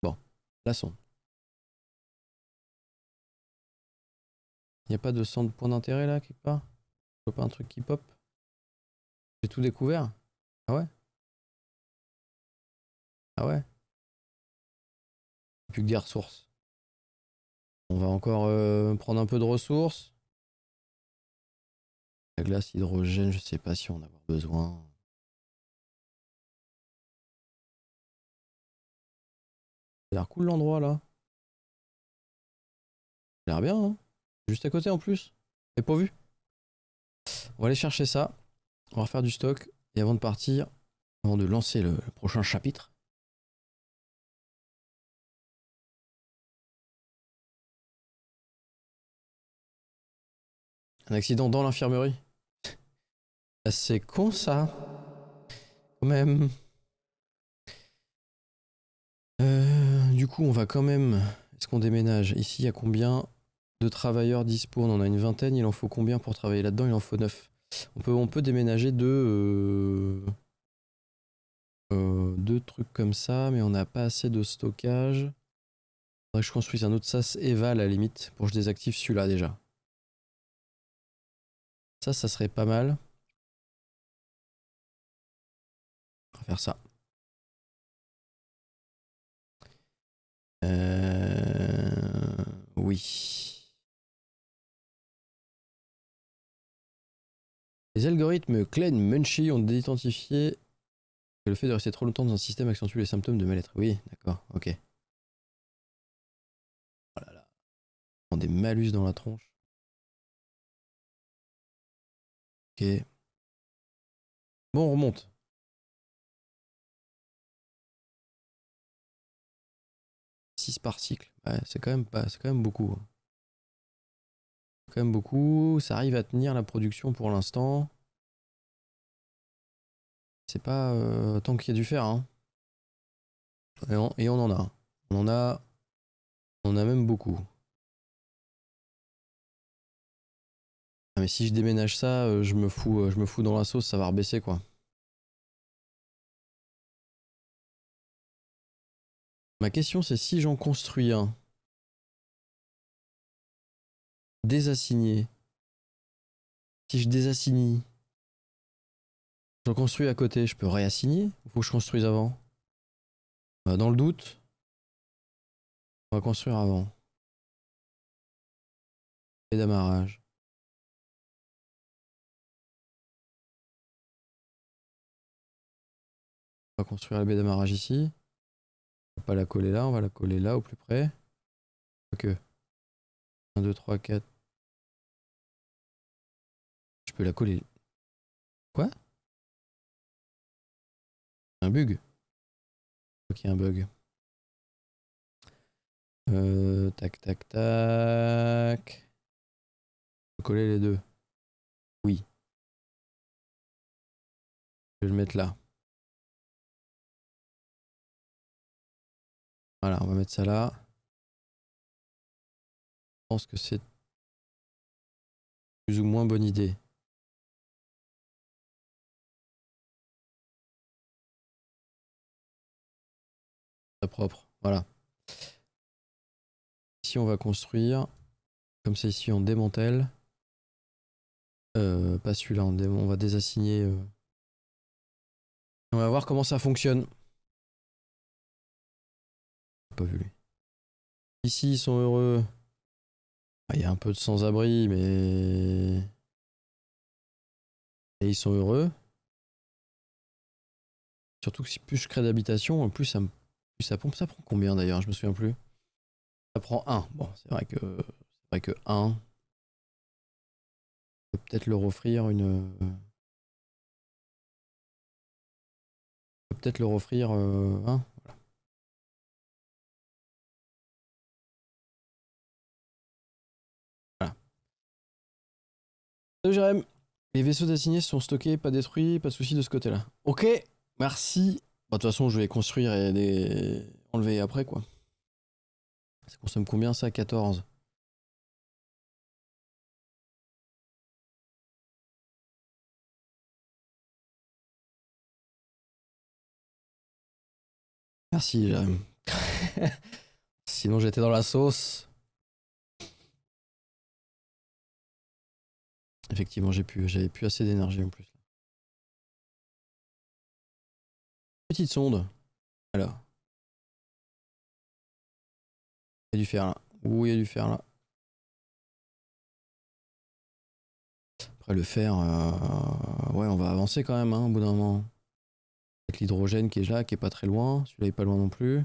Bon, la sonde. Il n'y a pas de centre point d'intérêt là, quelque part? Je vois pas un truc qui pop? J'ai tout découvert? Ah ouais? Ah ouais? Plus que des ressources. On va encore prendre un peu de ressources. La glace, hydrogène, je sais pas si on en a besoin. Ça a l'air cool l'endroit là. Ça a l'air bien, hein? Juste à côté en plus. Et pas vu. On va aller chercher ça. On va refaire du stock. Et avant de partir, avant de lancer le prochain chapitre, un accident dans l'infirmerie. Ah, c'est con ça. Quand même. Du coup, on va quand même... Est-ce qu'on déménage? Ici, il y a combien de travailleurs dispo? On en a une vingtaine. Il en faut combien pour travailler là-dedans? Il en faut 9. On peut déménager deux trucs comme ça, mais on n'a pas assez de stockage. Faudrait que je construise un autre sas Eva à la limite pour que je désactive celui-là déjà. Ça serait pas mal. On va faire ça. Oui. Les algorithmes Klein Munchy ont identifié que le fait de rester trop longtemps dans un système accentue les symptômes de mal-être. Oui, d'accord, ok. Oh là là. On prend des malus dans la tronche. Ok. Bon, on remonte. 6 par cycle. Ouais, c'est quand même pas, c'est quand même beaucoup. C'est quand même beaucoup. Ça arrive à tenir la production pour l'instant. C'est pas tant qu'il y a du fer, hein. Et on en a. On en a. On en a même beaucoup. Ah, mais si je déménage ça, je me fous dans la sauce, ça va rebaisser quoi. Ma question c'est si j'en construis un désassigné, si je désassigne, j'en construis à côté, je peux réassigner ou faut que je construise avant? Dans le doute, on va construire avant. Et d'amarrage. On va construire la baie d'amarrage ici. On va pas la coller là, on va la coller là au plus près. Ok. 1, 2, 3, 4. Je peux la coller. Quoi? Un bug? Ok, un bug. Tac, tac, tac. Je peux coller les deux. Oui. Je vais le mettre là. Voilà, on va mettre ça là. Je pense que c'est plus ou moins bonne idée. Très propre. Voilà. Ici, on va construire. Comme ça, ici, on démantèle. Pas celui-là, on va désassigner. On va voir comment ça fonctionne. Pas vu lui. Ici, ils sont heureux. Il y a un peu de sans-abri, mais. Et ils sont heureux. Surtout que si plus je crée d'habitation, plus ça pompe. Ça prend combien d'ailleurs? Je me souviens plus. Ça prend 1. Bon, c'est vrai que 1. On peut peut-être leur offrir une. On peut peut-être leur offrir 1. Voilà. Salut Jérém. Les vaisseaux d'assignés sont stockés, pas détruits, pas de soucis de ce côté-là. Ok, merci. Bah, de toute façon, je vais construire et enlever après quoi. Ça consomme combien ça? 14. Merci Jérém. Sinon j'étais dans la sauce. Effectivement, j'avais plus assez d'énergie en plus. Petite sonde. Alors, il y a du fer là. Ouh, il y a du fer là. Après le fer, ouais, on va avancer quand même, hein, au bout d'un moment. Avec l'hydrogène qui est là, qui est pas très loin. Celui-là est pas loin non plus.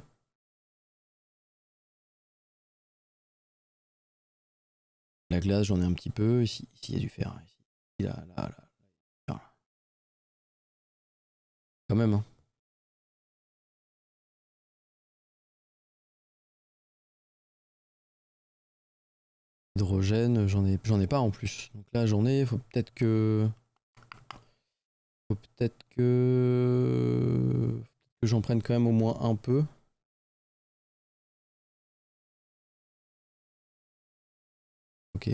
La glace, j'en ai un petit peu. Ici, il y a du fer. Ici, là. Là. Quand même, hein. Hydrogène, j'en ai pas en plus. Donc là, j'en ai. Faut peut-être que j'en prenne quand même au moins un peu. Ok.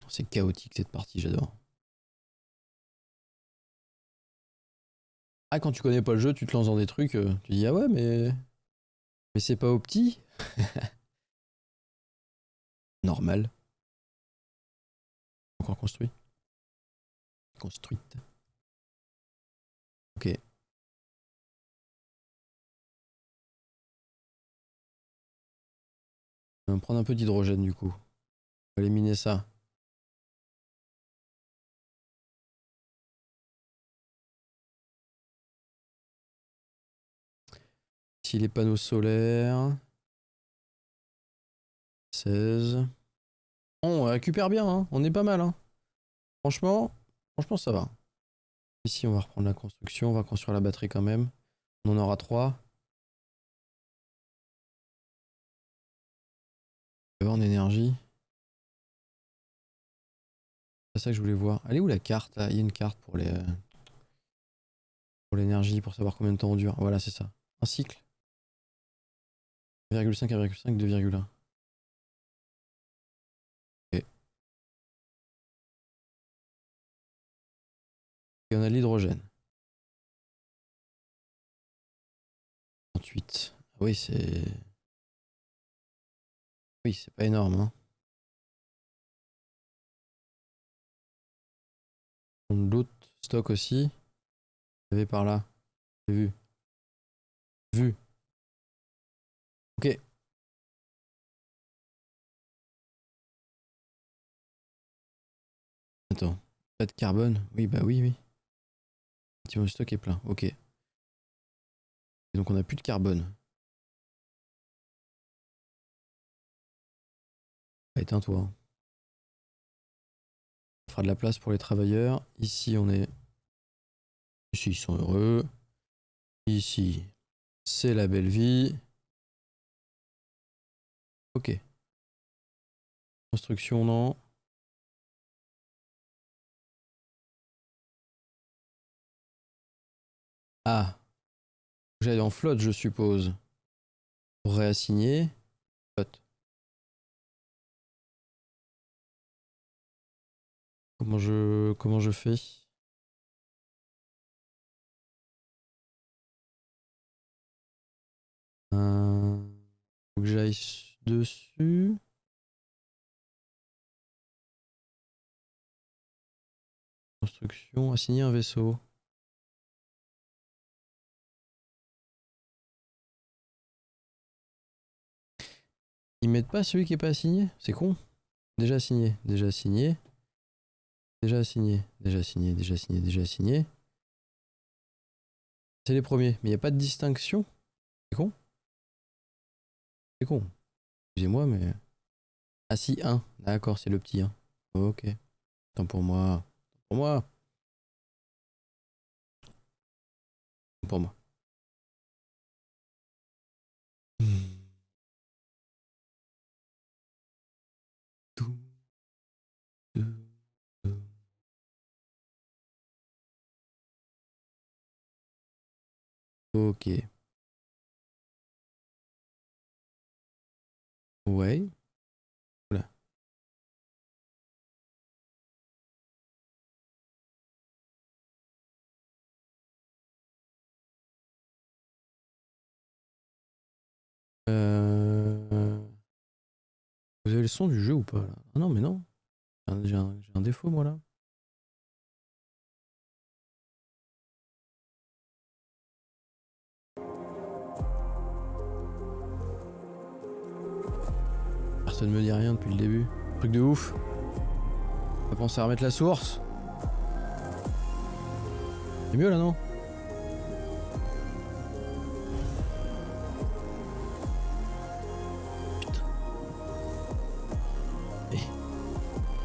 C'est chaotique cette partie, j'adore. Ah, quand tu connais pas le jeu, tu te lances dans des trucs, tu dis ah ouais, mais c'est pas opti. Normal. Encore construit. Construite. Ok. On va prendre un peu d'hydrogène du coup. On va éliminer ça. Ici les panneaux solaires. 16. On récupère bien, hein. On est pas mal, hein. Franchement, ça va. Ici, on va reprendre la construction. On va construire la batterie quand même. On en aura 3. En énergie. C'est ça que je voulais voir. Elle est où la carte là? Il y a une carte pour l'énergie, pour savoir combien de temps on dure. Voilà, c'est ça. Un cycle. 1,5, 1,5, 2,1. Ok. Et on a l'hydrogène. 38. Oui, c'est pas énorme, hein. On a l'autre stock aussi. Vous avez par là. J'ai vu. Vu. Ok. Attends. Pas de carbone? Oui, bah oui. Le stock est plein. Ok. Et donc on a plus de carbone. Ah, éteins-toi, hein. On fera de la place pour les travailleurs. Ici, Ici, ils sont heureux. Ici, c'est la belle vie. Ok. Construction, non. Ah. J'allais en flotte, je suppose. Pour réassigner. Flotte. Comment je fais? Faut que j'aille dessus. Construction, assigner un vaisseau. Ils mettent pas celui qui est pas assigné? C'est con. Déjà assigné, déjà assigné. Déjà assigné, déjà assigné, déjà assigné, déjà assigné. C'est les premiers, mais il n'y a pas de distinction. C'est con. C'est con. Excusez-moi, mais... Ah si, 1. D'accord, c'est le petit 1. Ok. Tant pour moi. Tant pour moi. Tant pour moi. Tout, tout, tout. Ok. Ouais. Oula. Vous avez le son du jeu ou pas là? Ah non, mais non. J'ai un défaut moi là. Personne me dit rien depuis le début. Truc de ouf. On va penser à remettre la source. C'est mieux là, non? Putain.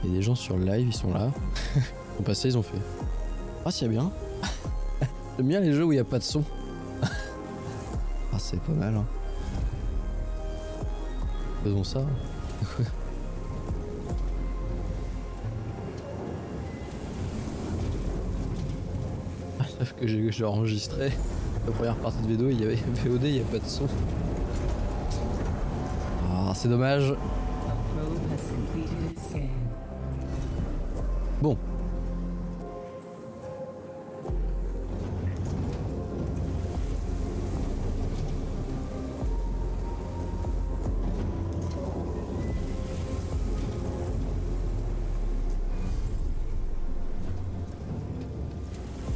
Il y a des gens sur le live, ils sont là. Ils sont passés, ils ont fait. Ah, c'est bien. J'aime bien les jeux où il n'y a pas de son. Ah, c'est pas mal, hein. Faisons ça. Sauf que j'ai enregistré la première partie de vidéo, il y avait VOD, il n'y a pas de son. Ah, c'est dommage. Bon.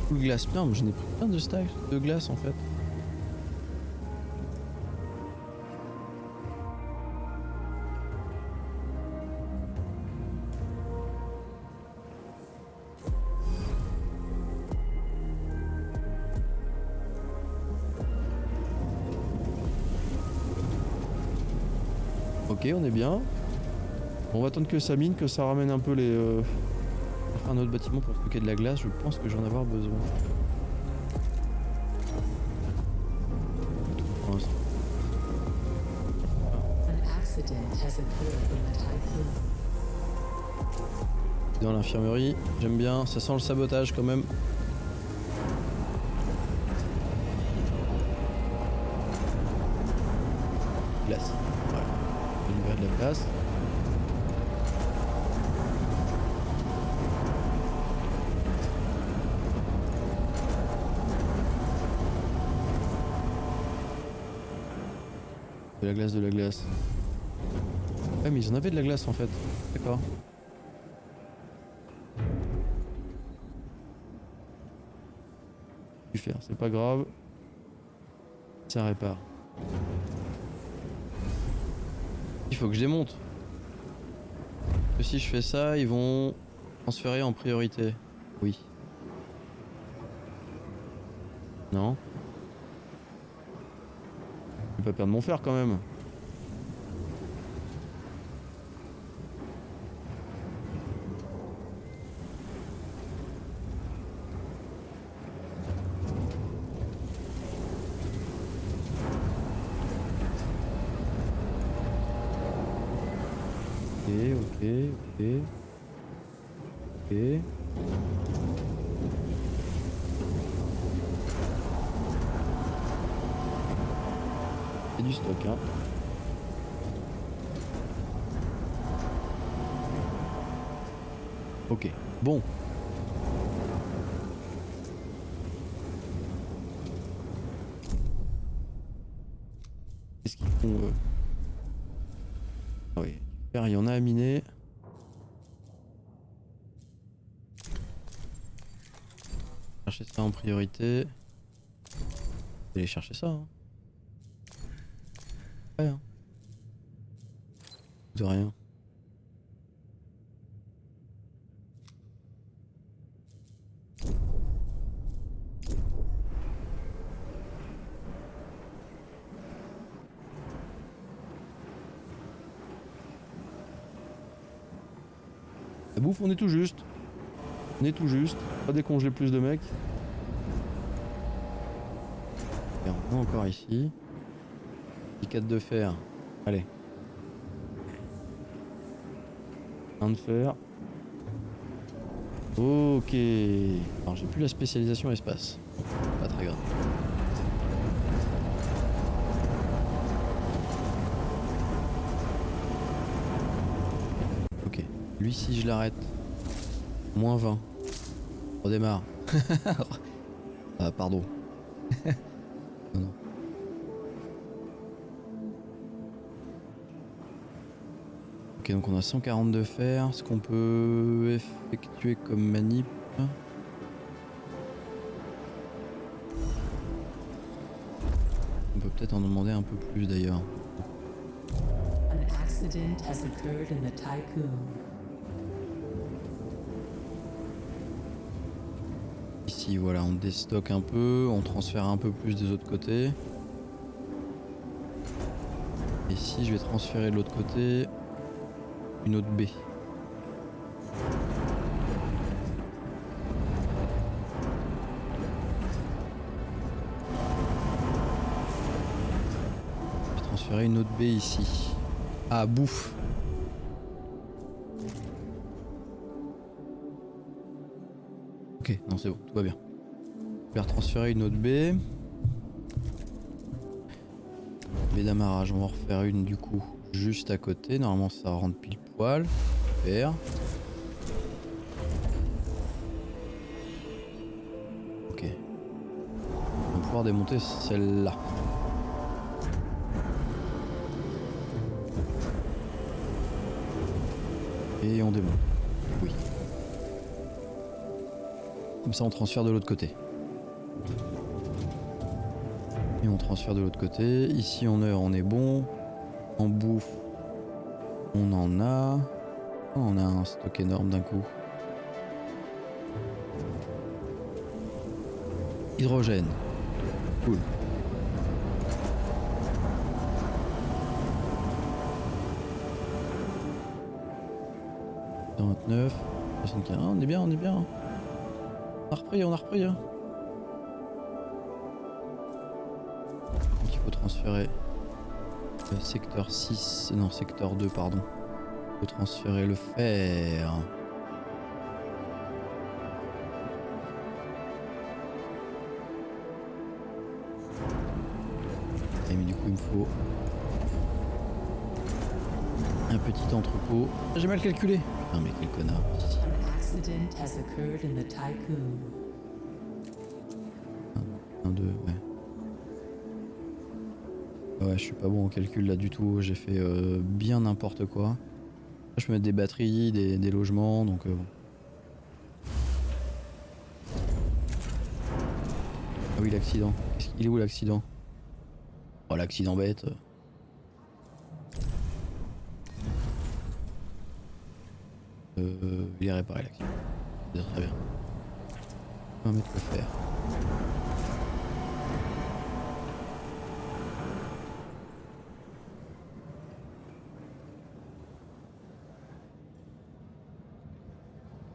Full glace, putain, mais j'en ai pris plein de stacks de glace en fait. Ok, on est bien. On va attendre que ça mine, que ça ramène un peu les... un autre bâtiment pour stocker de la glace, je pense que j'en ai avoir besoin. Dans l'infirmerie, j'aime bien, ça sent le sabotage quand même. Glace. Voilà. Je vais libérer de la place. De la glace, de la glace. Ouais, mais ils en avaient de la glace en fait. D'accord. Faire, c'est pas grave. Ça répare. Il faut que je démonte. Parce que si je fais ça, ils vont transférer en priorité. Oui. Non. Je vais pas perdre mon fer quand même. Ok. C'est du stock, hein. Ok, bon. Ah oui, fer, il y en a à miner. Chercher ça en priorité. Aller chercher ça. Hein. Ouais, hein. De rien. La bouffe, on est tout juste. On est tout juste. Pas décongeler plus de mecs. Et on est encore ici. 4 de fer. Allez. Un de fer. Ok. Alors j'ai plus la spécialisation espace. Pas très grave. Ok. Lui si je l'arrête. Moins 20. Redémarre. Ah pardon. Non, non. Ok donc on a 140 de fer. Ce qu'on peut effectuer comme manip. On peut peut-être en demander un peu plus d'ailleurs. An accident has occurred in the Tycoon. Ici voilà, on déstocke un peu, on transfère un peu plus des autres côtés. Et ici je vais transférer de l'autre côté une autre baie. Je vais transférer une autre baie ici. Ah, bouffe. Ok, non c'est bon, tout va bien. Je vais retransférer une autre baie. Baie d'amarrage, on va en refaire une du coup juste à côté. Normalement ça rentre pile poil. Super. Ok. On va pouvoir démonter celle-là. Et on démonte. Oui. Comme ça on transfère de l'autre côté. Et on transfère de l'autre côté. Ici en heure on est bon. En bouffe on en a. Oh, on a un stock énorme d'un coup. Hydrogène. Cool. « 29, 75. Ah, on est bien, on est bien. On a repris, on a repris. Hein. Donc il faut transférer secteur 6, non secteur 2 pardon. Il faut transférer le fer. Et mais du coup il me faut un petit entrepôt. J'ai mal calculé. Putain mais quel connard. An accident has occurred in the Tycoon. 1, 2, ouais. Ouais, je suis pas bon en calcul là du tout. J'ai fait bien n'importe quoi. Je peux mettre des batteries, des logements, donc bon. Ah oui, l'accident. Il est où l'accident? Oh, l'accident bête. Il est réparé l'accident. C'est très bien. On va mettre le fer.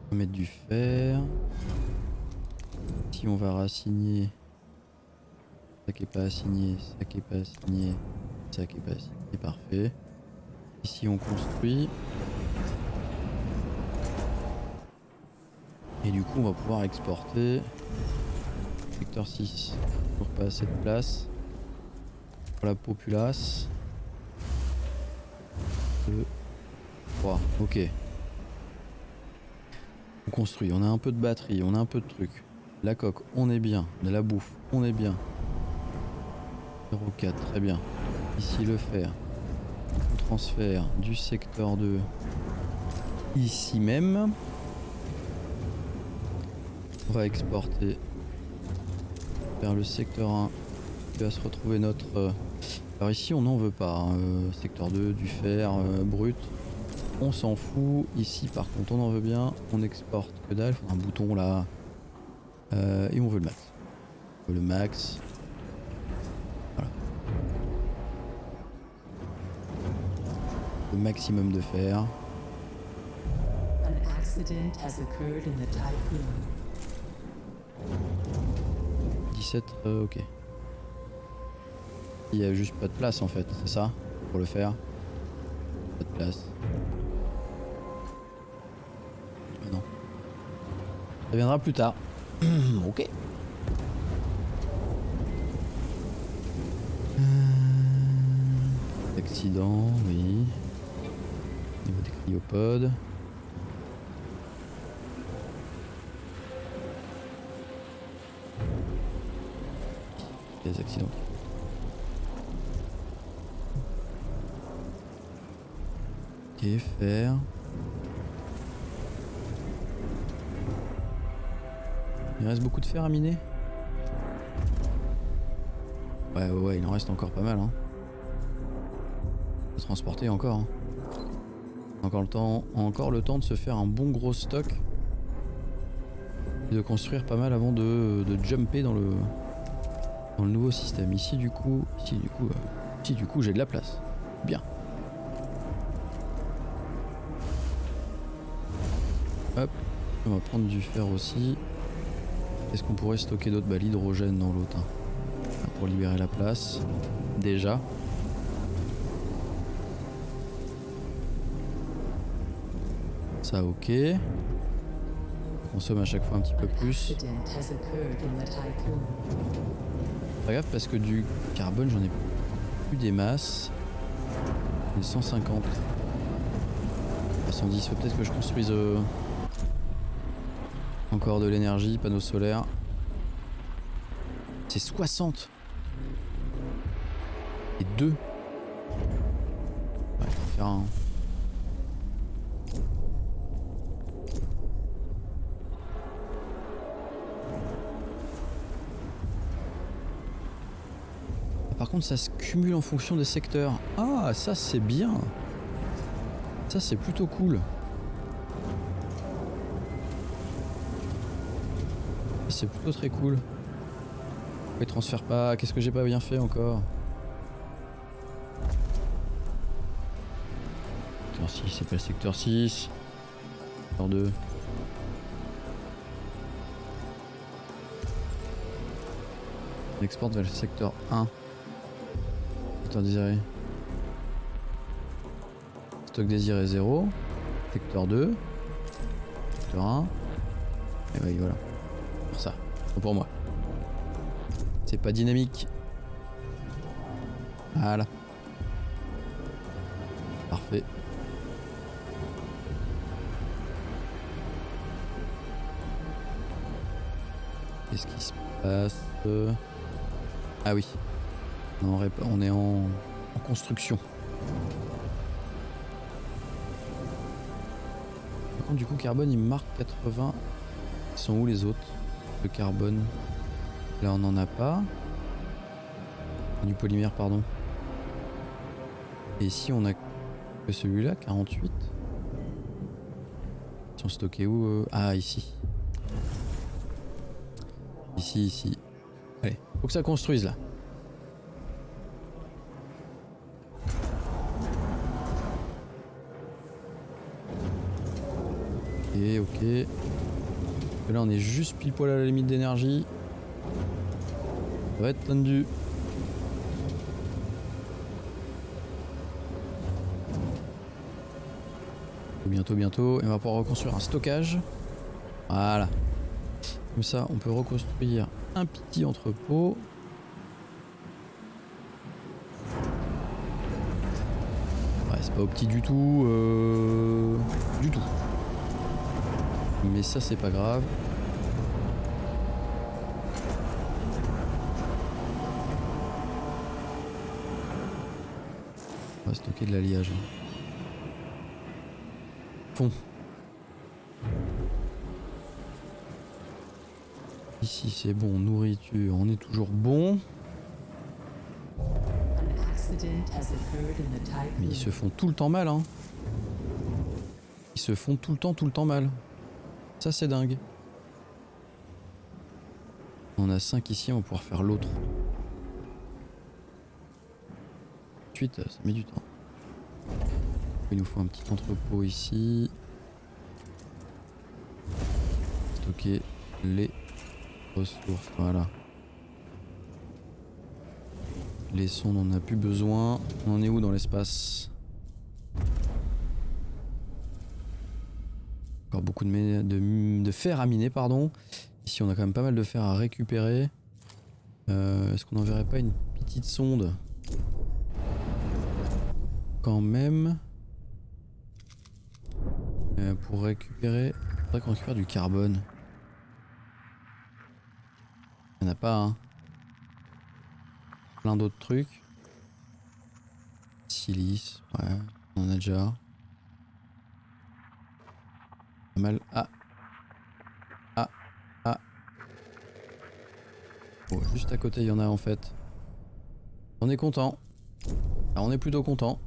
On va mettre du fer. Si on va rassigner. Ça qui est pas assigné, ça qui est pas assigné, ça qui est pas assigné. Parfait. Ici on construit. Et du coup on va pouvoir exporter. Secteur 6. Toujours pas assez de place. Pour la populace. 2, 3. Ok. On construit. On a un peu de batterie. On a un peu de trucs. La coque, on est bien. On a la bouffe, on est bien. 0,4, très bien. Ici le fer. On transfère du secteur 2 ici même. On va exporter vers le secteur 1 qui va se retrouver notre... Alors ici on n'en veut pas, hein. Secteur 2, du fer brut. On s'en fout. Ici par contre on en veut bien. On exporte que dalle. Il faut un bouton là. Et on veut le max. On veut le max. Voilà. Le maximum de fer. An accident has occurred in the tycoon. 17, ok. Il y a juste pas de place en fait, c'est ça? Pour le faire. Pas de place. Ah non. Ça viendra plus tard. Ok. Accident, oui. Au niveau des cryopodes. Des accidents. Ok, faire. Il reste beaucoup de fer à miner. Ouais, il en reste encore pas mal. Hein. Faut transporter encore. Hein. Encore le temps de se faire un bon gros stock. Et de construire pas mal avant de jumper dans le nouveau système. Ici du coup j'ai de la place. Bien. Hop, on va prendre du fer aussi. Est-ce qu'on pourrait stocker d'autres? Bah l'hydrogène dans l'autre. Hein. Pour libérer la place. Déjà. Ça ok. On consomme à chaque fois un petit peu plus. Pas grave parce que du carbone j'en ai plus des masses. J'ai 150. 110, faut peut-être que je construise encore de l'énergie, panneaux solaires. C'est 60. Et 2. Ouais, faut faire un. Par contre ça se cumule en fonction des secteurs. Ah ça c'est bien. Ça c'est plutôt cool. C'est plutôt très cool. Pourquoi il transfère pas? Qu'est-ce que j'ai pas bien fait encore? Secteur 6, c'est pas le secteur 6. Secteur 2. On exporte vers le secteur 1. Secteur désiré. Stock désiré 0. Secteur 2. Secteur 1. Et oui, voilà. Pour ça. Pour moi. C'est pas dynamique. Voilà. Parfait. Qu'est-ce qui se passe? Ah oui. On est en construction. Par contre, du coup, carbone, il marque 80. Ils sont où les autres? Le carbone. Là, on n'en a pas. Du polymère, pardon. Et ici, on a que celui-là, 48. Ils sont stockés où? Ah, ici. Ici. Allez, faut que ça construise là. Ok. Et là on est juste pile poil à la limite d'énergie. Ça va être tendu. Bientôt. Et on va pouvoir reconstruire un stockage. Voilà. Comme ça on peut reconstruire un petit entrepôt. Ouais, c'est pas au petit du tout. Du tout. Mais ça c'est pas grave. On va stocker de l'alliage. Fond. Ici c'est bon, nourriture, on est toujours bon. An accident has occurred in the Mais ils tycoon. se font tout le temps mal, hein. Ils se font tout le temps mal. Ça c'est dingue. On a 5 ici, on va pouvoir faire l'autre. Ensuite, ça met du temps. Il nous faut un petit entrepôt ici. Stocker les ressources, voilà. Les sondes, on n'a plus besoin. On en est où dans l'espace? Encore beaucoup de fer à miner, pardon. Ici, on a quand même pas mal de fer à récupérer. Est-ce qu'on n'enverrait pas une petite sonde? Quand même. Pour récupérer... Il faudrait qu'on récupère du carbone. Il n'y en a pas, hein. Plein d'autres trucs. Silice, ouais, on en a déjà. Pas mal. Ah. Ah. Ah. Oh, juste à côté, il y en a en fait. On est content. Alors, on est plutôt content.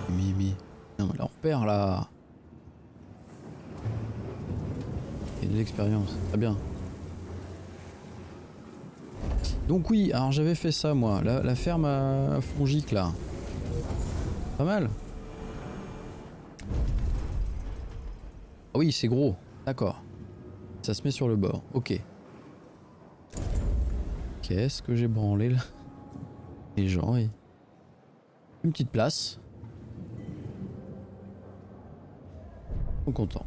Mimi. Non, mais là, on repère là. Et de l'expérience, très bien. Donc oui, alors j'avais fait ça moi, la ferme à fongique là. Pas mal. Ah oui, c'est gros, d'accord. Ça se met sur le bord, ok. Qu'est-ce que j'ai branlé là? Les gens, oui. Une petite place. Ils sont contents.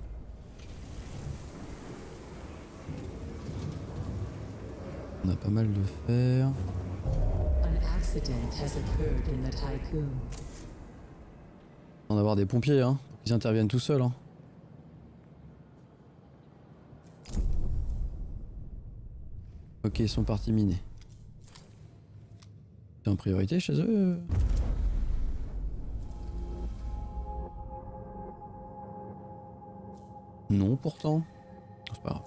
On a pas mal de fer. An accident has occurred in the tycoon. On va avoir des pompiers, hein. Ils interviennent tout seuls, hein. Ok, ils sont partis miner. C'est en priorité chez eux? Non, pourtant. C'est pas grave.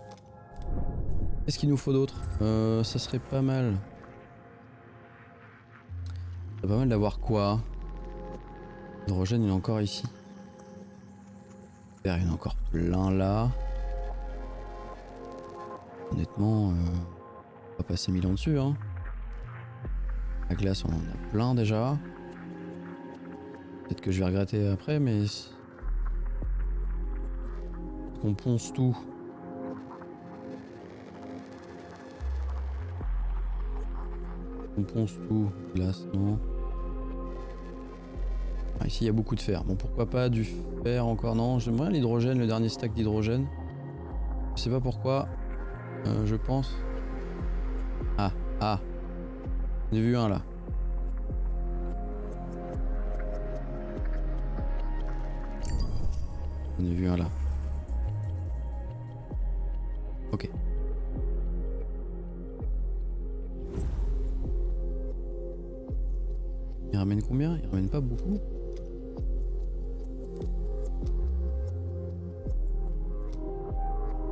Qu'est-ce qu'il nous faut d'autre? Ça serait pas mal. Ça serait pas mal d'avoir quoi? L'hydrogène, il est encore ici. Fer, il y en a encore plein là. Honnêtement, on va passer 1000 ans dessus, hein. La glace, on en a plein déjà. Peut-être que je vais regretter après, mais... On ponce tout. On ponce tout. Glace, non. Ah, ici, il y a beaucoup de fer. Bon, pourquoi pas du fer encore? Non, j'aimerais l'hydrogène, le dernier stack d'hydrogène. Je sais pas pourquoi. Je pense... Ah, ah. J'en ai vu un là. J'en ai vu un là. Ok. Il ramène combien? Il ramène pas beaucoup.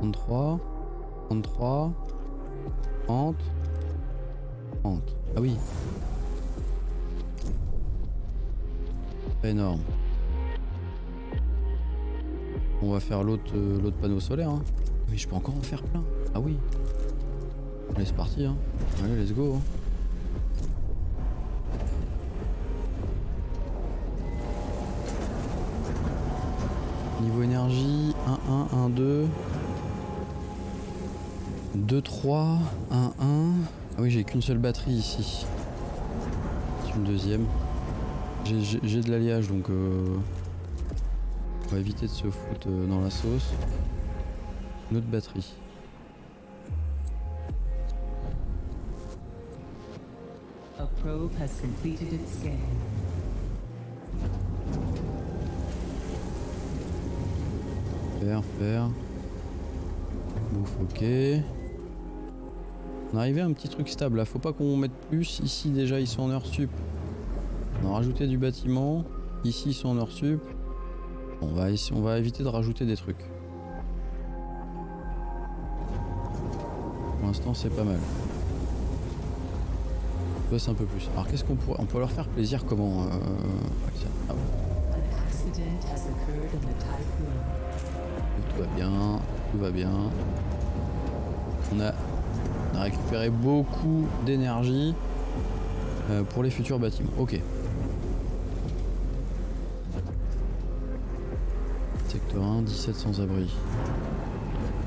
« 33, 33, 30, 30. Ah oui. Pas énorme. On va faire l'autre panneau solaire. Hein. Mais je peux encore en faire plein. Ah oui. Allez, c'est parti. Hein. Allez, let's go. Hein. Niveau énergie, 1, 1, 1, 2. 2, 3, 1, 1. Ah oui, j'ai qu'une seule batterie ici. C'est une deuxième. J'ai de l'alliage donc on va éviter de se foutre dans la sauce. Une autre batterie. A probe has completed its scan. Faire. Bouffe, ok. On est arrivé à un petit truc stable là, faut pas qu'on mette plus. Ici déjà ils sont en heure sup. On a rajouté du bâtiment. Ici ils sont en heure sup. On va éviter de rajouter des trucs. Pour l'instant c'est pas mal. On bosse un peu plus. Alors qu'est-ce qu'on pourrait... On peut leur faire plaisir comment ah, An accident has occurred in the tycoon. tout va bien, tout va bien. On a récupéré beaucoup d'énergie pour les futurs bâtiments. Ok. Secteur 1, 17 sans-abri.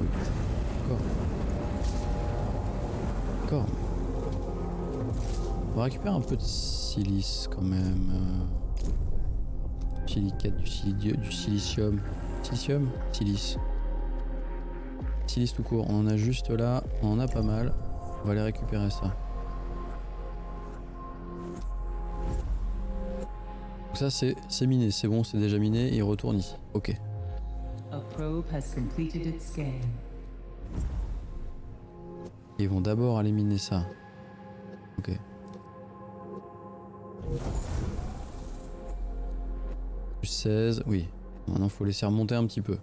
Oui. D'accord. D'accord. On va récupérer un peu de silice quand même. Silicate, du silicium. Silicium? Silice. Silice tout court. On en a juste là. On en a pas mal. On va aller récupérer ça. Donc ça c'est miné. C'est bon, c'est déjà miné. Et il retourne ici. Ok. A probe has completed its scan. Ils vont d'abord aller miner ça. Ok. Plus 16, oui. Maintenant faut laisser remonter un petit peu.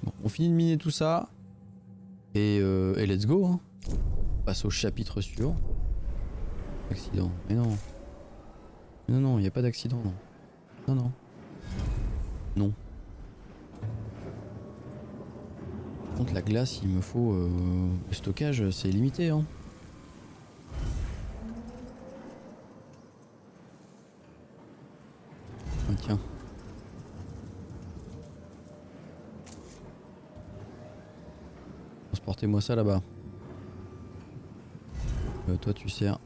Bon, on finit de miner tout ça. Et let's go. Hein. On passe au chapitre suivant. Accident. Mais non. Non, non, il n'y a pas d'accident. Non. Non, non. Non. Par contre, la glace, il me faut... le stockage, c'est limité. Hein. Ah, tiens. Transportez-moi ça là-bas. Toi, tu sers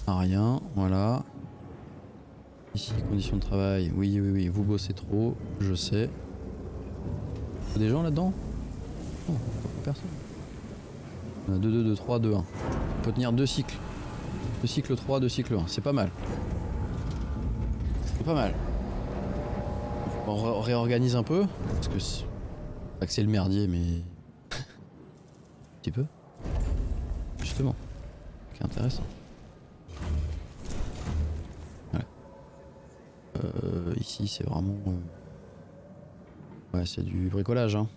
à rien. Voilà. Ici, conditions de travail. Oui, oui, oui. Vous bossez trop. Je sais. Faut des gens là-dedans? Non, personne. On a 2, 2, 2, 3, 2, 1. On peut tenir 2 cycles. 2 cycles 3, 2 cycles 1. C'est pas mal. C'est pas mal. On réorganise un peu. Parce que c'est pas que c'est le merdier, mais... un petit peu. Justement. C'est intéressant. Voilà. Ici, c'est vraiment... Ouais, c'est du bricolage, hein.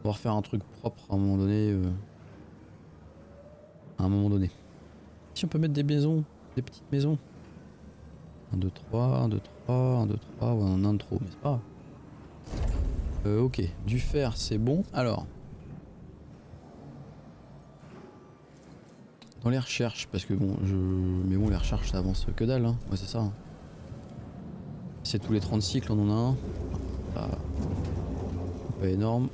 On va refaire un truc propre à un moment donné. À un moment donné. Si on peut mettre des maisons, des petites maisons. 1, 2, 3, 1, 2, 3, 1, 2, 3, ouais, on en a un de trop, mais c'est pas grave. Ok, du fer, c'est bon. Alors. Dans les recherches, parce que bon, mais bon, les recherches, ça avance que dalle, hein. Ouais, c'est ça. Hein. C'est tous les 30 cycles, on en a un. Pas énorme.